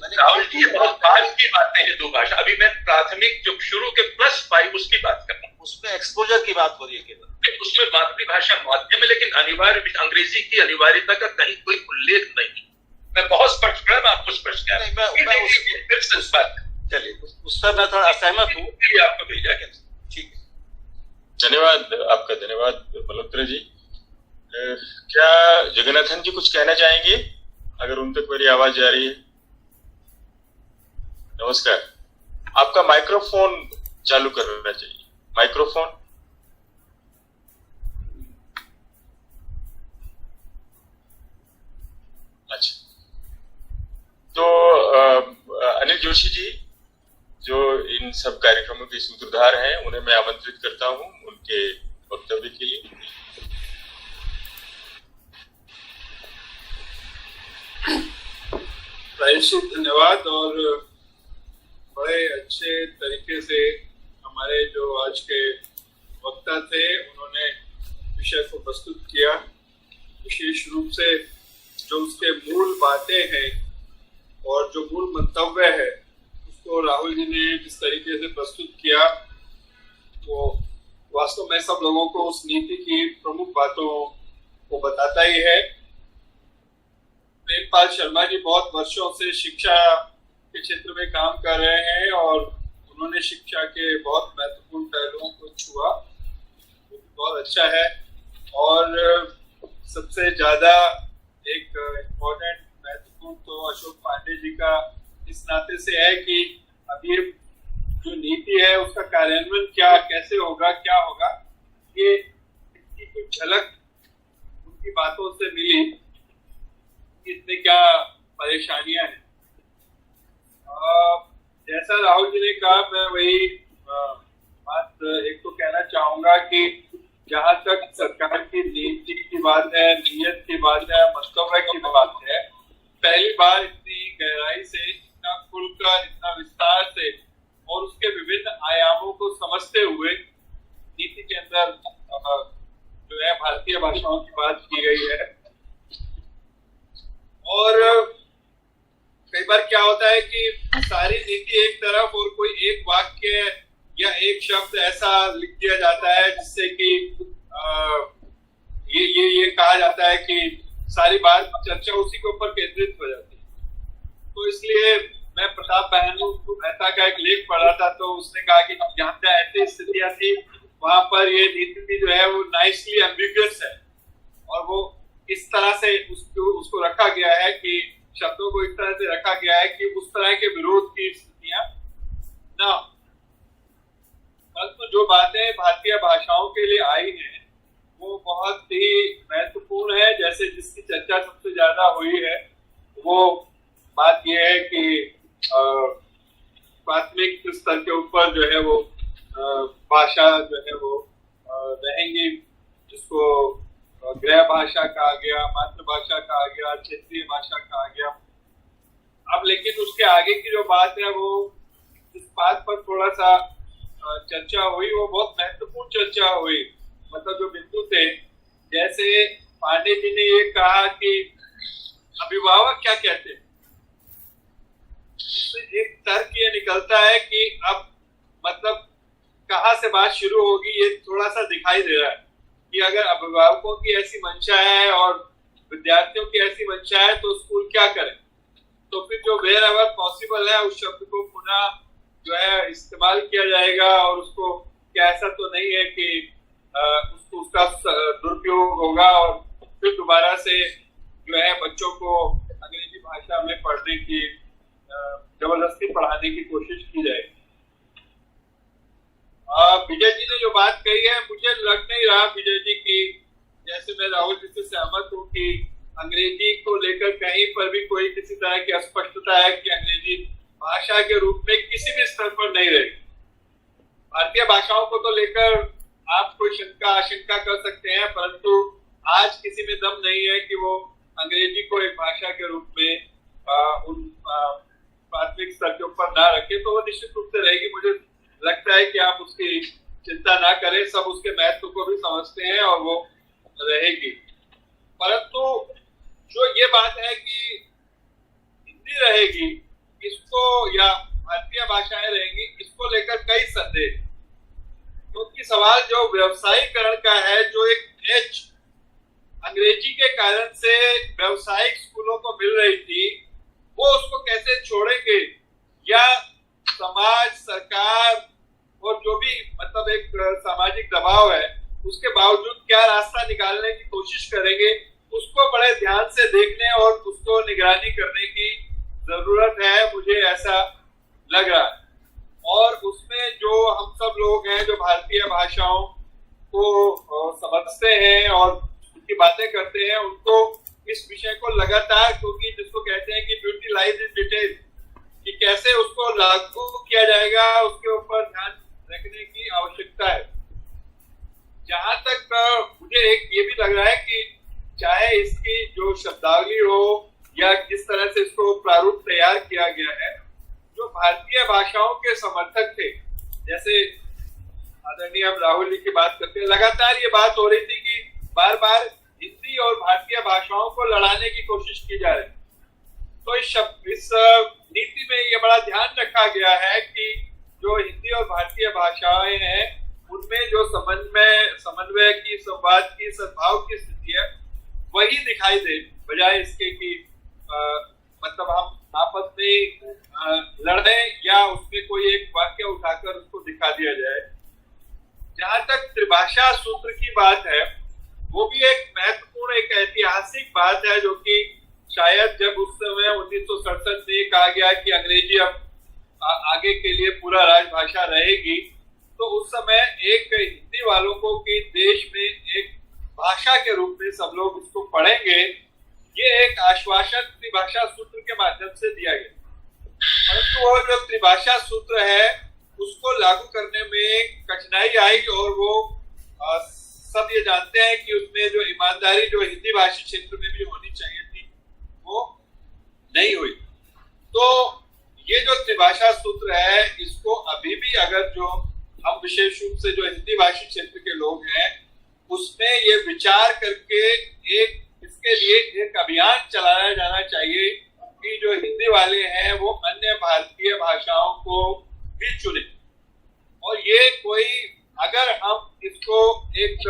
ये बहुत बाद की बातें हैं 2 भाषा। अभी मैं प्राथमिक जो शुरू के +5 उसकी बात कर रहा हूँ, उसमें एक्सपोजर की बात हो रही है केवल, उसमें मातृभाषा माध्यम है, लेकिन अनिवार्य अंग्रेजी की अनिवार्यता का कहीं कोई उल्लेख नहीं। मैं बहुत स्पष्ट कर, मैं आपको स्पष्ट कर रहा हूँ। चलिए उस पर मैं थोड़ा असहमत हूँ, आपको भेजा गया। ठीक है, धन्यवाद आपका, धन्यवाद मल्होत्रा जी। क्या जगन्नाथन जी कुछ कहना चाहेंगे अगर उन तक मेरी आवाज जा रही है? नमस्कार, आपका माइक्रोफोन चालू करना चाहिए, माइक्रोफोन। अच्छा, तो अनिल जोशी जी जो इन सब कार्यक्रमों के सूत्रधार हैं, उन्हें मैं आमंत्रित करता हूं उनके वक्तव्य के लिए। धन्यवाद। और बड़े अच्छे तरीके से हमारे जो आज के वक्ता थे उन्होंने विषय को प्रस्तुत किया। विशेष रूप से जो उसके मूल बातें हैं और जो मूल मंतव्य है उसको राहुल जी ने जिस तरीके से प्रस्तुत किया वो वास्तव में सब लोगों को उस नीति की प्रमुख बातों को बताता ही है। प्रेमपाल शर्मा जी बहुत वर्षों से शिक्षा के क्षेत्र में काम कर रहे हैं और उन्होंने शिक्षा के बहुत महत्वपूर्ण पहलुओं को छुआ, वो बहुत अच्छा है। और सबसे ज्यादा एक इम्पोर्टेंट महत्वपूर्ण तो अशोक पांडे जी का इस नाते से है कि अभी जो नीति है उसका कार्यान्वयन कैसे होगा, क्या होगा, ये इसकी कुछ झलक उनकी बातों से मिली। इसमें क्या परेशानियां हैं। जैसा राहुल जी ने कहा, मैं वही बात एक तो कहना चाहूंगा कि जहां तक सरकार की नीति की बात है, नीयत की बात है, मंतव्य की बात है, पहली बार इतनी गहराई से, इतना खुलकर, इतना विस्तार से और उसके विभिन्न आयामों को समझते हुए नीति के अंदर जो है भारतीय भाषाओं की बात की गई है। और कई बार क्या होता है कि सारी नीति एक तरफ और कोई एक वाक्य या एक शब्द ऐसा लिख दिया जाता है जिससे कि ये कहा जाता है कि सारी बात चर्चा उसी के ऊपर केंद्रित हो जाती है। तो इसलिए मैं प्रताप बहनू मेहता का एक लेख पढ़ रहा था, तो उसने कहा कि जहाँ जहाँ ऐसी स्थितियां थी वहां पर ये नीति जो है वो नाइसली एम्बिगुअस है, और वो इस तरह से उसको रखा गया है कि शब्दों को इस तरह से रखा गया है कि उस तरह के विरोध की स्थितियां ना। परंतु जो बातें भारतीय भाषाओं के लिए आई हैं वो बहुत ही महत्वपूर्ण है। जैसे जिसकी चर्चा सबसे ज्यादा हुई है वो बात यह है कि प्राथमिक स्तर के ऊपर जो है वो भाषा जो है वो रहेंगी, जिसको गृह भाषा कहा गया, मातृभाषा कहा गया, क्षेत्रीय भाषा कहा गया। अब लेकिन उसके आगे की जो बात है वो इस बात पर थोड़ा सा चर्चा हुई, वो बहुत महत्वपूर्ण चर्चा हुई। मतलब जो बिंदु थे, जैसे पांडे जी ने ये कहा कि अभिभावक क्या कहते हैं, एक तर्क ये निकलता है कि अब मतलब कहाँ से बात शुरू होगी, ये थोड़ा सा दिखाई दे रहा है कि अगर अभिभावकों की ऐसी मंशा है और विद्यार्थियों की ऐसी मंशा है तो स्कूल क्या करे। तो फिर जो वेयर एवर पॉसिबल है उस शब्द को पुनः जो है इस्तेमाल किया जाएगा, और उसको क्या ऐसा तो नहीं है कि उसका दुरुपयोग होगा और फिर दोबारा से जो है बच्चों को अंग्रेजी भाषा में पढ़ने की जबरदस्ती पढ़ाने की कोशिश की जाएगी। विजय जी ने जो बात कही है, मुझे लग नहीं रहा विजय जी की, जैसे मैं राहुल जी से सहमत हूँ कि अंग्रेजी को लेकर कहीं पर भी कोई किसी तरह की अस्पष्टता है कि अंग्रेजी भाषा के रूप में किसी भी स्तर पर नहीं रहेगी। भारतीय भाषाओं को तो लेकर आप कोई आशंका कर सकते हैं, परंतु आज किसी में दम नहीं है कि वो अंग्रेजी को एक भाषा के रूप में उन प्राथमिक स्तर के ऊपर ना रखे, तो वो निश्चित रूप से रहेगी। मुझे लगता है कि आप उसकी चिंता ना करें, सब उसके महत्व को भी समझते हैं और वो रहेगी। परंतु जो ये बात है कि हिंदी रहेगी इसको या भारतीय भाषाएं रहेंगी, इसको लेकर कई संदेह, क्योंकि सवाल जो व्यवसायीकरण का है, जो एक एज अंग्रेजी के कारण से व्यवसायिक स्कूलों को मिल रही थी, वो उसको कैसे छोड़ेंगे, या समाज, सरकार और जो भी मतलब एक सामाजिक दबाव है उसके बावजूद क्या रास्ता निकालने की कोशिश करेंगे, उसको बड़े ध्यान से देखने और उसको निगरानी करने की जरूरत है, मुझे ऐसा लग रहा है। और उसमें जो हम सब लोग हैं जो भारतीय भाषाओं को समझते हैं और उनकी बातें करते हैं, उनको इस विषय को लगातार, क्योंकि जिसको कहते हैं कि ब्यूटी लाइज इन डिटेल, कि कैसे उसको लागू किया जाएगा उसके ऊपर ध्यान रखने की आवश्यकता है। जहां तक मुझे एक ये भी लग रहा है कि चाहे इसकी जो शब्दावली हो या जिस तरह से इसको प्रारूप तैयार किया गया है, जो भारतीय भाषाओं के समर्थक थे, जैसे आदरणीय हम राहुल जी की बात करते हैं, लगातार ये बात हो रही थी कि बार बार हिंदी और भारतीय भाषाओं को लड़ाने की कोशिश की जा रही। तो इस नीति में ये बड़ा ध्यान रखा गया है कि जो हिंदी और भारतीय भाषाएं हैं उनमें जो समन्वय की, संवाद की, सद्भाव की स्थिति है वही दिखाई दे, बजाय इसके कि मतलब हम आपस में लड़ने या उसमें कोई एक वाक्य उठाकर उसको दिखा दिया जाए। जहां तक त्रिभाषा सूत्र की बात है, वो भी एक महत्वपूर्ण, एक ऐतिहासिक बात है, जो कि शायद जब उस समय 1967 में कहा गया कि अंग्रेजी अब आगे के लिए पूरा राजभाषा रहेगी, तो उस समय एक हिंदी वालों को कि देश में एक भाषा के रूप में सब लोग इसको पढ़ेंगे, ये एक आश्वासन त्रिभाषा सूत्र के माध्यम से दिया गया, परंतु वो जो त्रिभाषा सूत्र है उसको लागू करने में कठिनाई आई और वो सब ये जानते हैं कि उसमें जो ईमानदारी जो हिंदी भाषी क्षेत्र में भी होनी चाहिए थी वो नहीं हुई। तो ये जो त्रिभाषा सूत्र है इसको अभी भी अगर जो हम विशेष रूप से जो हिंदी भाषी क्षेत्र के लोग हैं उसमें ये विचार करके एक इसके लिए एक अभियान चलाया जाना चाहिए कि जो हिंदी वाले हैं वो अन्य भारतीय भाषाओं को भी चुने। और ये कोई अगर हम इसको एक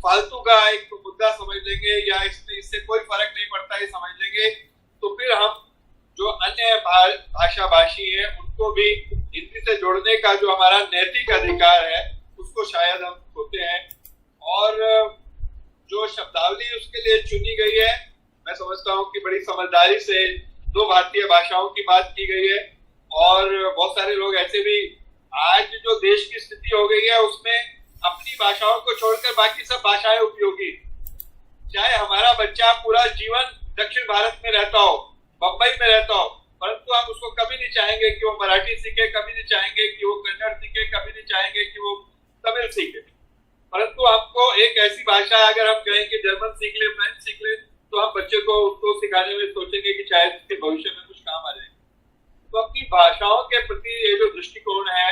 फालतू का एक मुद्दा समझ लेंगे या इससे कोई फर्क नहीं पड़ता ये समझ लेंगे तो फिर हम जो अन्य भाषा भाषी हैं उनको भी हिंदी से जोड़ने का जो हमारा नैतिक अधिकार है उसको शायद हम खोते हैं। और जो शब्दावली उसके लिए चुनी गई है मैं समझता हूँ कि बड़ी समझदारी से 2 भारतीय भाषाओं की बात की गई है। और बहुत सारे लोग ऐसे भी आज जो देश की स्थिति हो गई है उसमें अपनी भाषाओं को छोड़कर बाकी सब भाषाएं उपयोगी, चाहे हमारा बच्चा पूरा जीवन दक्षिण भारत में रहता हो, बम्बई में रहता हो, परंतु हम उसको कभी नहीं चाहेंगे कि वो मराठी सीखे, कभी नहीं चाहेंगे कि वो कन्नड़ सीखे, कभी नहीं चाहेंगे कि वो तमिल सीखे। परंतु हमको एक ऐसी भाषा अगर हम कहें कि जर्मन सीख ले, फ्रेंच सीख ले, तो हम बच्चे को उसको सिखाने में सोचेंगे कि शायद उसके भविष्य में कुछ काम आ जाएगा। तो अपनी भाषाओं के प्रति ये जो दृष्टिकोण है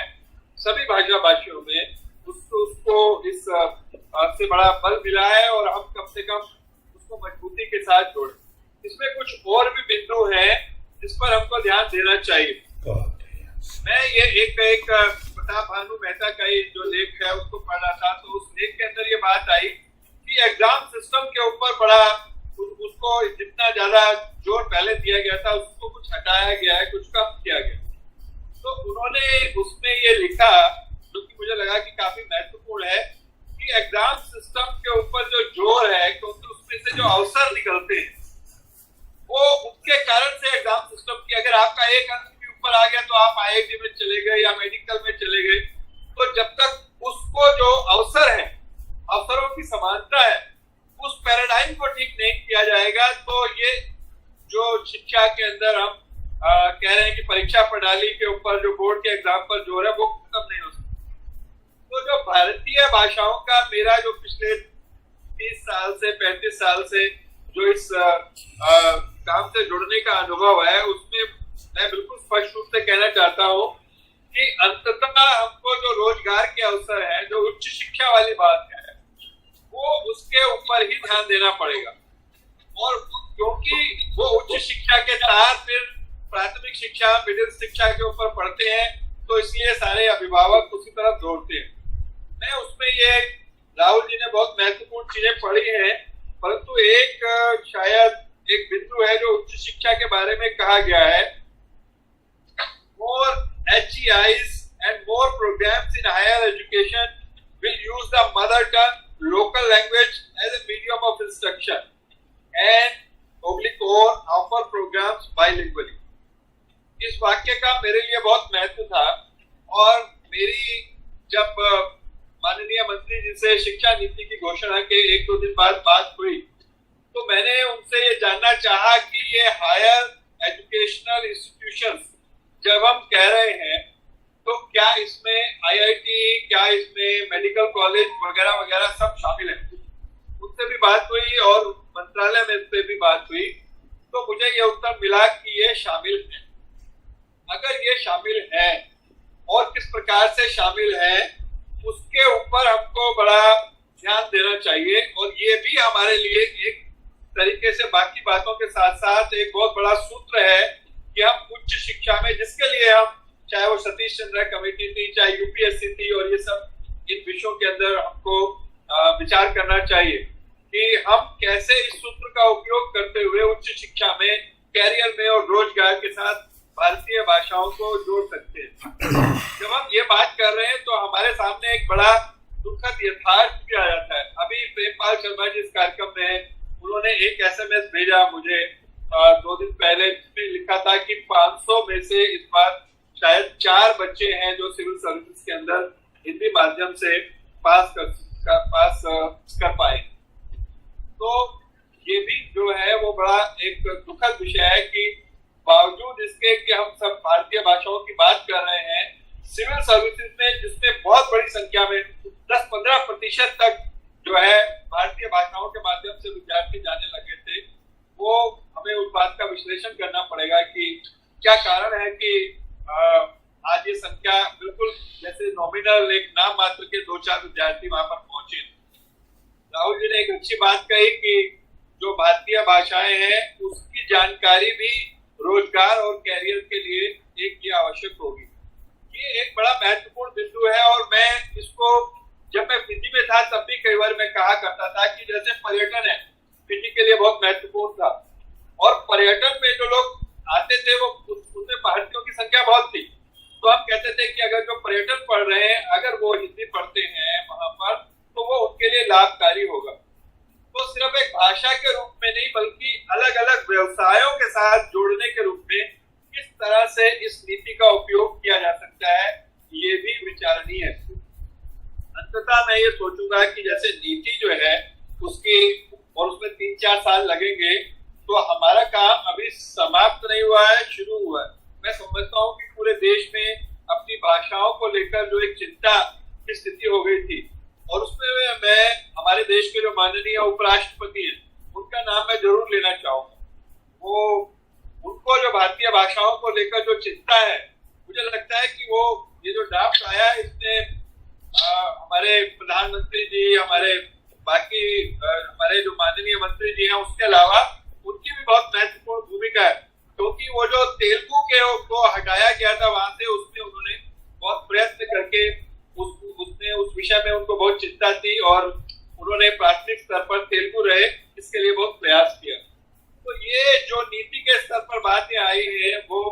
सभी भाषा भाषियों में उसको इस से बड़ा बल मिला है और हम कम से कम उसको मजबूती के साथ जोड़ें। इसमें कुछ और भी बिंदु हैं जिस पर हमको ध्यान देना चाहिए। मैं ये एक प्रताप भानु मेहता का ये जो लेख है उसको पढ़ रहा था तो उस लेख के अंदर ये बात आई कि एग्जाम सिस्टम के ऊपर बड़ा उसको जितना ज्यादा जोर पहले दिया गया था उसको कुछ हटाया गया है, कुछ कम किया गया। तो उन्होंने उसमें ये लिखा जो कि मुझे लगा कि काफी महत्वपूर्ण है कि एग्जाम सिस्टम के ऊपर जो जोर है क्योंकि उसमें से जो अवसर निकलते हैं वो उसके कारण से एग्जाम सिस्टम की अगर आपका एक अंक भी ऊपर आ गया तो आप IIT में चले गए या मेडिकल में चले गए, तो जब तक उसको जो अवसर है, अवसरों की समानता है, उस पैराडाइम को ठीक नहीं किया जाएगा तो ये जो शिक्षा के अंदर हम कह रहे हैं कि परीक्षा प्रणाली के ऊपर जो बोर्ड के एग्जाम पर जोर है वो खत्म नहीं हो सकता। तो जो भारतीय भाषाओं का मेरा जो पिछले 30 साल से 35 साल से जो इस काम से जुड़ने का अनुभव है उसमें मैं बिल्कुल स्पष्ट रूप से कहना चाहता हूँ कि अंततः हमको जो रोजगार के अवसर है, जो उच्च शिक्षा वाली बात है, वो उसके ऊपर ही ध्यान देना पड़ेगा। और क्योंकि वो उच्च शिक्षा के साथ फिर प्राथमिक शिक्षा, मिडिल शिक्षा के ऊपर पढ़ते हैं तो इसलिए सारे अभिभावक उसी तरफ दौड़ते हैं। मैं उसमें ये राहुल जी ने बहुत महत्वपूर्ण चीजें पढ़ी हैं, परंतु एक शायद एक बिंदु है जो उच्च शिक्षा के बारे में कहा गया है, more HEIs and more programs in higher education will use the mother tongue, local language as a medium of instruction and or offer programs bilingually। इस वाक्य का मेरे लिए बहुत महत्व था और मेरी जब माननीय मंत्री जी से शिक्षा नीति की घोषणा के 1-2 दिन बाद बात हुई तो मैंने उनसे ये जानना चाहा कि ये हायर एजुकेशनल इंस्टीट्यूशंस जब हम कह रहे हैं तो क्या इसमें IIT, क्या इसमें मेडिकल कॉलेज वगैरह वगैरह सब शामिल है। उनसे भी बात हुई और मंत्रालय में से भी बात हुई तो मुझे ये उत्तर मिला कि ये शामिल है। अगर ये शामिल है और किस प्रकार से शामिल है उसके ऊपर हमको बड़ा ध्यान देना चाहिए। और ये भी हमारे लिए एक तरीके से बाकी बातों के साथ साथ एक बहुत बड़ा सूत्र है कि हम उच्च शिक्षा में जिसके लिए हम चाहे वो सतीश चंद्र कमेटी थी, चाहे UPSC थी और ये सब इन विषयों के अंदर हमको विचार करना चाहिए कि हम कैसे इस सूत्र का उपयोग करते हुए उच्च शिक्षा में, कैरियर में और रोजगार के साथ भारतीय भाषाओं को जोड़ सकते हैं। जब हम ये बात कर रहे हैं तो हमारे सामने एक बड़ा दुखद यथार्थ भी आ जाता है। अभी प्रेमपाल शर्मा जी इस कार्यक्रम में उन्होंने एक SMS भेजा मुझे 2 दिन पहले जिसमें लिखा था कि 500 में से इस बार शायद 4 बच्चे हैं जो सिविल सर्विस के अंदर हिंदी माध्यम से पास कर पाए। तो ये भी जो है वो बड़ा एक दुखद विषय है कि बावजूद इसके कि हम सब भारतीय भाषाओं की बात कर रहे हैं, सिविल सर्विसेज में जिसमें बहुत बड़ी संख्या में 10-15% तक जो है भारतीय भाषाओं के माध्यम से विद्यार्थी जाने लगे थे, वो हमें उस बात का विश्लेषण करना पड़ेगा कि क्या कारण है कि आज ये संख्या बिल्कुल जैसे नॉमिनल एक नाम मात्र के 2-4 विद्यार्थी वहां पर पहुंचे। राहुल जी ने एक अच्छी बात कही कि जो भारतीय भाषाएं हैं उसकी जानकारी भी रोजगार और कैरियर के लिए एक ये आवश्यक होगी। ये एक बड़ा महत्वपूर्ण बिंदु है और मैं इसको जब मैं फिजी में था तब भी कई बार मैं कहा करता था कि जैसे पर्यटन है फिजी के लिए बहुत महत्वपूर्ण था और पर्यटन में जो लोग आते थे वो उसमें भारतीयों की संख्या बहुत थी, तो हम कहते थे कि अगर जो पर्यटन पढ़ रहे हैं अगर वो हिंदी पढ़ते हैं वहां पर तो वो उनके लिए लाभकारी होगा। तो सिर्फ एक भाषा के रूप में नहीं बल्कि अलग अलग व्यवसायों के साथ जोड़ने के रूप में किस तरह से इस नीति का उपयोग किया जा सकता है ये भी विचारणीय है। अंततः मैं ये सोचूंगा कि जैसे नीति जो है उसकी और उसमें 3-4 साल लगेंगे तो हमारा काम अभी समाप्त नहीं हुआ है, शुरू हुआ है। मैं समझता हूँ कि पूरे देश में अपनी भाषाओं को लेकर जो एक चिंता की स्थिति हो गई थी और उसमें मैं हमारे देश के जो माननीय उपराष्ट्रपति हैं उनका नाम मैं जरूर लेना चाहूंगा। वो उनको जो भारतीय भाषाओं को लेकर जो चिंता है, मुझे लगता है कि वो ये जो ड्राफ्ट आया इसमें हमारे प्रधानमंत्री जी, हमारे बाकी हमारे जो माननीय मंत्री जी हैं उसके अलावा उनकी भी बहुत महत्वपूर्ण भूमिका है, क्योंकि वो जो तेलुगु के को हटाया गया था वहां से उसमें उन्होंने बहुत प्रयत्न करके उसमें उस विषय में उनको बहुत चिंता थी और उन्होंने प्राथमिक स्तर पर तेलुगु रहे इसके लिए बहुत प्रयास किया। तो ये जो नीति के स्तर पर बातें आई है वो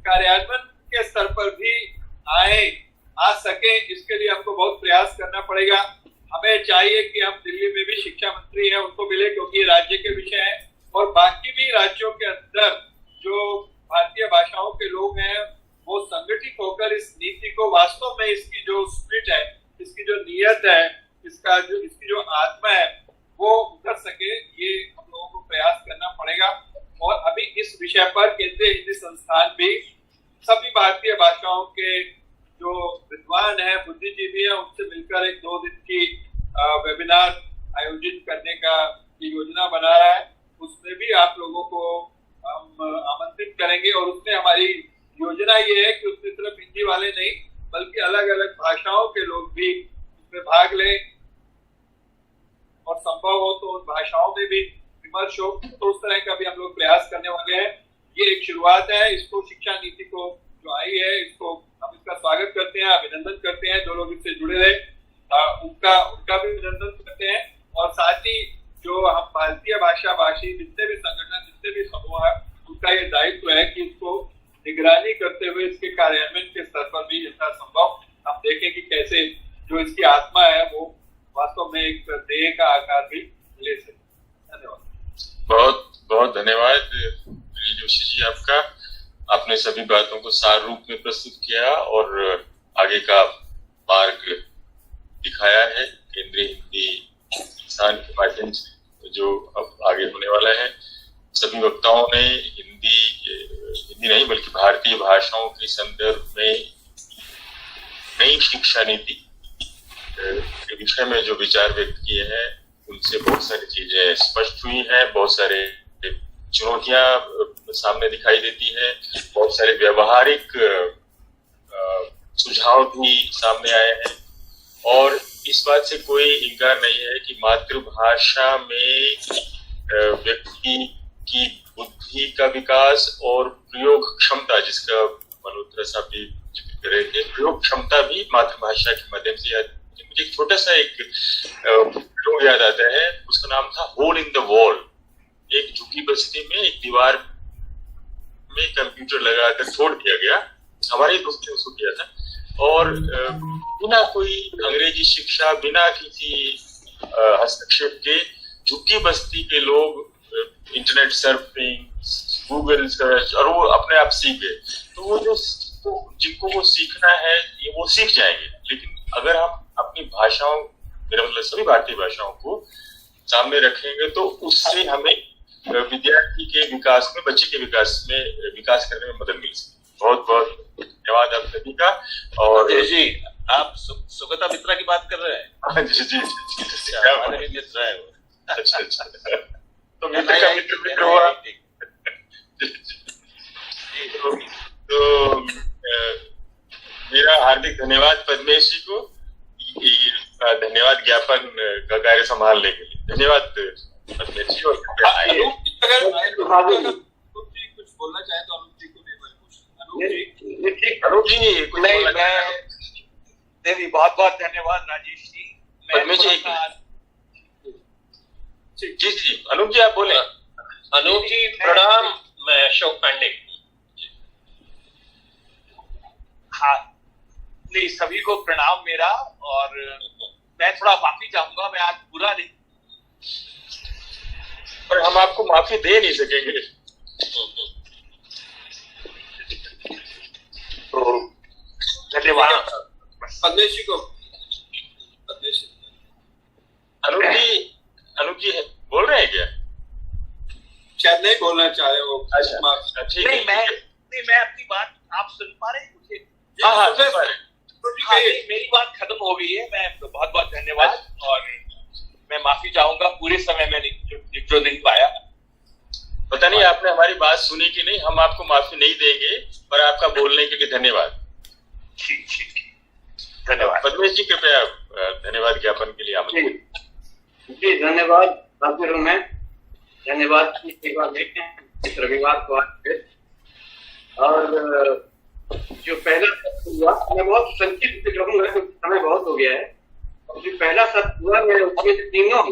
कार्यान्वयन के स्तर पर भी आ सके इसके लिए हमको बहुत प्रयास करना पड़ेगा। हमें चाहिए कि हम दिल्ली में भी शिक्षा मंत्री हैं उनको मिले, क्योंकि राज्य के विषय है और बाकी भी राज्यों के अंदर जो भारतीय भाषाओं के लोग हैं वो संगठित होकर इस नीति को वास्तव में इसकी जो स्पिरिट है, इसकी जो नियत है, इसकी जो आत्मा है वो उतर सके, ये हम लोगों को प्रयास करना पड़ेगा। और अभी इस विषय पर केंद्रीय हिंदी संस्थान भी सभी भारतीय भाषाओं के जो विद्वान है, बुद्धिजीवी है, उनसे मिलकर एक 2 दिन की वेबिनार आयोजित करने का योजना बना रहा है। उसमें भी आप लोगों को हम आमंत्रित करेंगे और उसमें हमारी योजना ये है कि उसमें सिर्फ हिंदी वाले नहीं बल्कि अलग अलग भाषाओं के लोग भी उसमें भाग लें और संभव हो तो उन भाषाओं में भी विमर्श हो, तो उस तरह का भी हम लोग प्रयास करने वाले हैं। ये एक शुरुआत है। इसको शिक्षा नीति को जो आई है इसको हम इसका स्वागत करते हैं, अभिनंदन करते हैं। जो लोग इससे जुड़े रहे उनका भी अभिनंदन करते हैं और साथ ही जो हम भारतीय भाषा भाषी जितने भी संगठन, जितने भी समूह है, उनका ये दायित्व है कि इसको निगरानी करते हुए इसके कार्यान्वयन के स्तर पर भी यथा संभव हम देखें कि कैसे जो इसकी आत्मा है वो वास्तव में एक देह का आकार भी ले सके। धन्यवाद। बहुत बहुत धन्यवाद जोशी जी आपका। आपने सभी बातों को सार रूप में प्रस्तुत किया और आगे का मार्ग दिखाया है केंद्रीय हिंदी संस्थान के माध्यम से जो अब आगे होने वाला है। सभी वक्ताओं ने हिंदी नहीं बल्कि भारतीय भाषाओं के संदर्भ में नई शिक्षा नीति के विषय में जो विचार व्यक्त किए हैं उनसे बहुत सारी चीजें स्पष्ट हुई हैं, बहुत सारे चुनौतियां सामने दिखाई देती हैं, बहुत सारे व्यवहारिक सुझाव भी सामने आए हैं और इस बात से कोई इनकार नहीं है कि मातृभाषा में व्यक्ति की बुद्धि का विकास और प्रयोग क्षमता, जिसका मल्होत्रा साहब भी जिक्र कर रहे थे, प्रयोग क्षमता भी मातृभाषा के माध्यम से मुझे एक छोटा सा एक प्रयोग याद आता है। उसका नाम था होल इन द वॉल। एक झुकी बस्ती में एक दीवार में कंप्यूटर लगाकर छोड़ दिया गया, हमारे दोस्त ने उसको किया था और बिना कोई अंग्रेजी शिक्षा, बिना किसी हस्तक्षेप के झुकी बस्ती के लोग इंटरनेट सर्फिंग, गूगल सर्च और वो अपने आप सीख गए। तो वो जो जिनको वो सीखना है ये वो सीख जाएंगे, लेकिन अगर हम अपनी भाषाओं, मेरा मतलब सभी भारतीय भाषाओं को सामने रखेंगे तो उससे हमें विद्यार्थी के विकास में, बच्चे के विकास करने में मदद मिल सकती है। बहुत बहुत धन्यवाद आप सभी का। और जी आप सुगता मित्रा की बात कर रहे हैं? हाँ जी जी हमारे भी मित्र है वो। अच्छा तो मित्र का मित्र हुआ। तो मेरा हार्दिक धन्यवाद पद्मेश जी को धन्यवाद ज्ञापन का कार्य संभालने के लिए। धन्यवाद पद्मेश जी। और अगर कुछ बोलना चाहे तो अनूप जी को अनूप जी कुछ नहीं, मैं बहुत बहुत धन्यवाद राजेश जी। पद्मेश जी जी अनूप जी आप बोले। अनूप जी प्रणाम। मैं अशोक पांडे। हाँ नहीं, सभी को प्रणाम मेरा। और मैं थोड़ा माफी चाहूंगा, मैं आज पूरा नहीं, पर हम आपको माफी दे नहीं सकेंगे। तो धन्यवाद पद्मेश जी को। अनूप जी बोल रहे हैं क्या? शायद नहीं बोलना चाह रहे हो। अच्छा ठीक नहीं, है। मैं अपनी बात आप सुन पा रहे हैं मुझे? हाँ मेरी बात खत्म हो गई है। मैं बहुत बहुत धन्यवाद और मैं माफी चाहूंगा, पूरे समय में जो नहीं पाया। पता नहीं आपने हमारी बात सुनी कि नहीं। हम आपको माफी नहीं देंगे, पर आपका बोलने के लिए धन्यवाद। ठीक धन्यवाद। पद्मेश जी कृपया धन्यवाद ज्ञापन के लिए आमंत्रित। जी धन्यवाद। हाजिर हूं मैं। धन्यवाद की सेवा देते हैं इस रविवार को आज। और जो पहला सत्र हुआ, मैं बहुत संक्षिप्त से कहूंगा क्योंकि समय बहुत हो गया है। और जो पहला सत्र हुआ है उसमें तीनों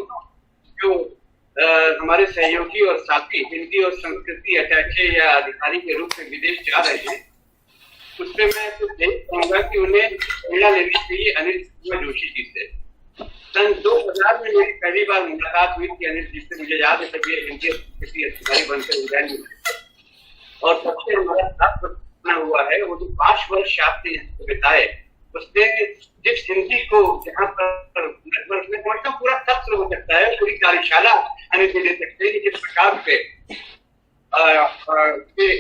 जो हमारे सहयोगी और साथी हिंदी और संस्कृति अटैचे या अधिकारी के रूप में विदेश जा रहे हैं, उसमें मैं कुछ देख पाऊंगा कि उन्हें प्रेरणा लेनी चाहिए अनिल जोशी जी से। सन 2000 में मेरी पहली बार मुलाकात हुई थी अनिल जी से। मुझे याद है तब ये हिंदी संस्कृति अधिकारी बनकर उज्जैन में, और सबसे हमारा साथ हुआ है वो जो 5 वर्ष आपने बिताए, उसने जिस हिंदी को जहाँ पर समझता पूरा सत्र हो सकता है, पूरी कार्यशाला अनिल जी दे सकते हैं जिस प्रकार से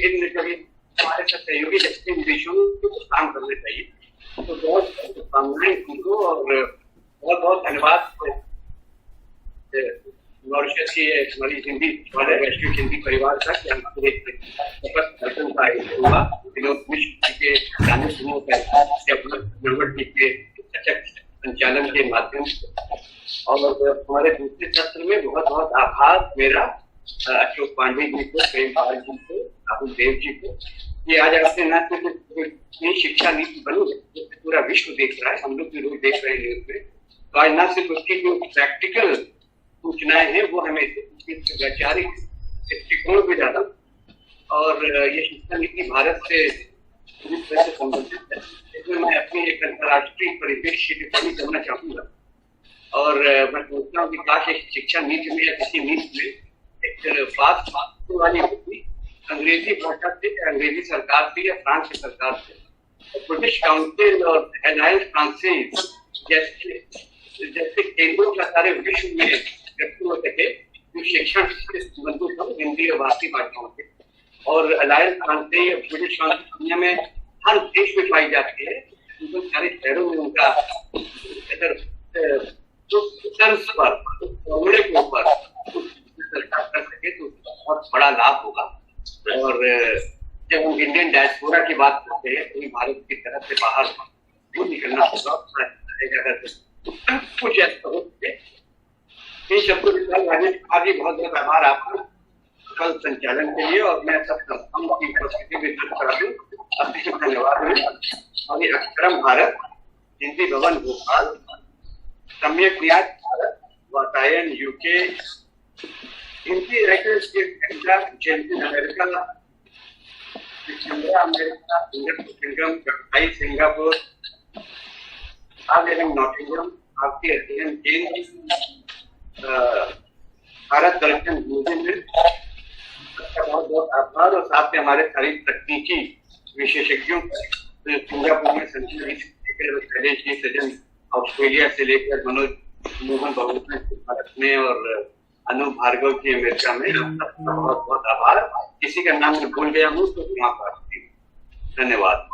इन हमारे साथ सहयोगी जैसे विषयों को काम करना चाहिए। तो बहुत शुभकामनाएं उनको और बहुत बहुत धन्यवाद मॉरिशस की हमारी हिंदी वाले वैश्विक हिंदी परिवार का कि हमको एक दर्शन का हुआ विनोद मिश्र जी के गाने समूह के सचक संचालन के माध्यम से। और हमारे दूसरे सत्र में बहुत बहुत आभार मेरा अशोक पांडे जी को, प्रेम पाल जी को, राहुल देव जी को। ये आज आपने न सिर्फ शिक्षा नीति बनी है, पूरा विश्व देख रहा है, हम लोग भी रोज देख रहे हैं न्यूज में। तो आज न सिर्फ उसकी जो प्रैक्टिकल सूचनाएं हैं वो हमें वैचारिक दृष्टिकोण भी ज्यादा, और ये शिक्षा नीति भारत से पूरी तरह से संबंधित है। इसमें मैं अपनी एक अंतर्राष्ट्रीय परिदृश्य की टिप्पणी करना चाहूंगा। और मैं सोचता हूँ कि काश एक शिक्षा नीति में या किसी नीति में एक बात वाली होती अंग्रेजी भाषा से, अंग्रेजी सरकार से या फ्रांस की सरकार से। ब्रिटिश काउंसिल और एलायंस फ्रांसीस जैसे केंद्रों का सारे विश्व में व्यक्त हो सके जो शिक्षण से संबंधित हो हिंदी और भारतीय भाषाओं से। और अलायंस फ्रांसीस या ब्रिटिश काउंसिल दुनिया में हर देश में पाई जाती है। उनको सारे शहरों में उनका तर्ज पर फॉर्मूले के ऊपर सरकार कर सके तो बहुत बड़ा लाभ होगा। और जब हम इंडियन डायस्पोरा की बात करते हैं तो भारत की तरफ से बाहर क्यों निकलना होगा, कुछ ऐसा हो सके। इन शब्दों के साथ राजेश कुमार जी बहुत बहुत आभार आपका कल संचालन के लिए। और मैं सब संस्थाओं की उपस्थिति में दर्ज करा दूं, अत्यंत धन्यवाद। और ये अक्षरम भारत, हिंदी भवन भोपाल, सम्यक न्याय Bharat, Vatayan UK, Hindi writers America, Singapore, Nottingham, भारतीय अध्ययन केंद्र, भारत दर्शन न्यूजीलैंड, बहुत बहुत आभार। और साथ में हमारे सारी तकनीकी विशेषज्ञों सिंगापुर में संजय जी, सजन ऑस्ट्रेलिया से लेकर मनोज मोहन बाबू भारत में और अनु भार्गव जी अमेरिका में, आपका बहुत बहुत आभार। किसी का नाम भूल गया हूँ तो वहाँ पर धन्यवाद।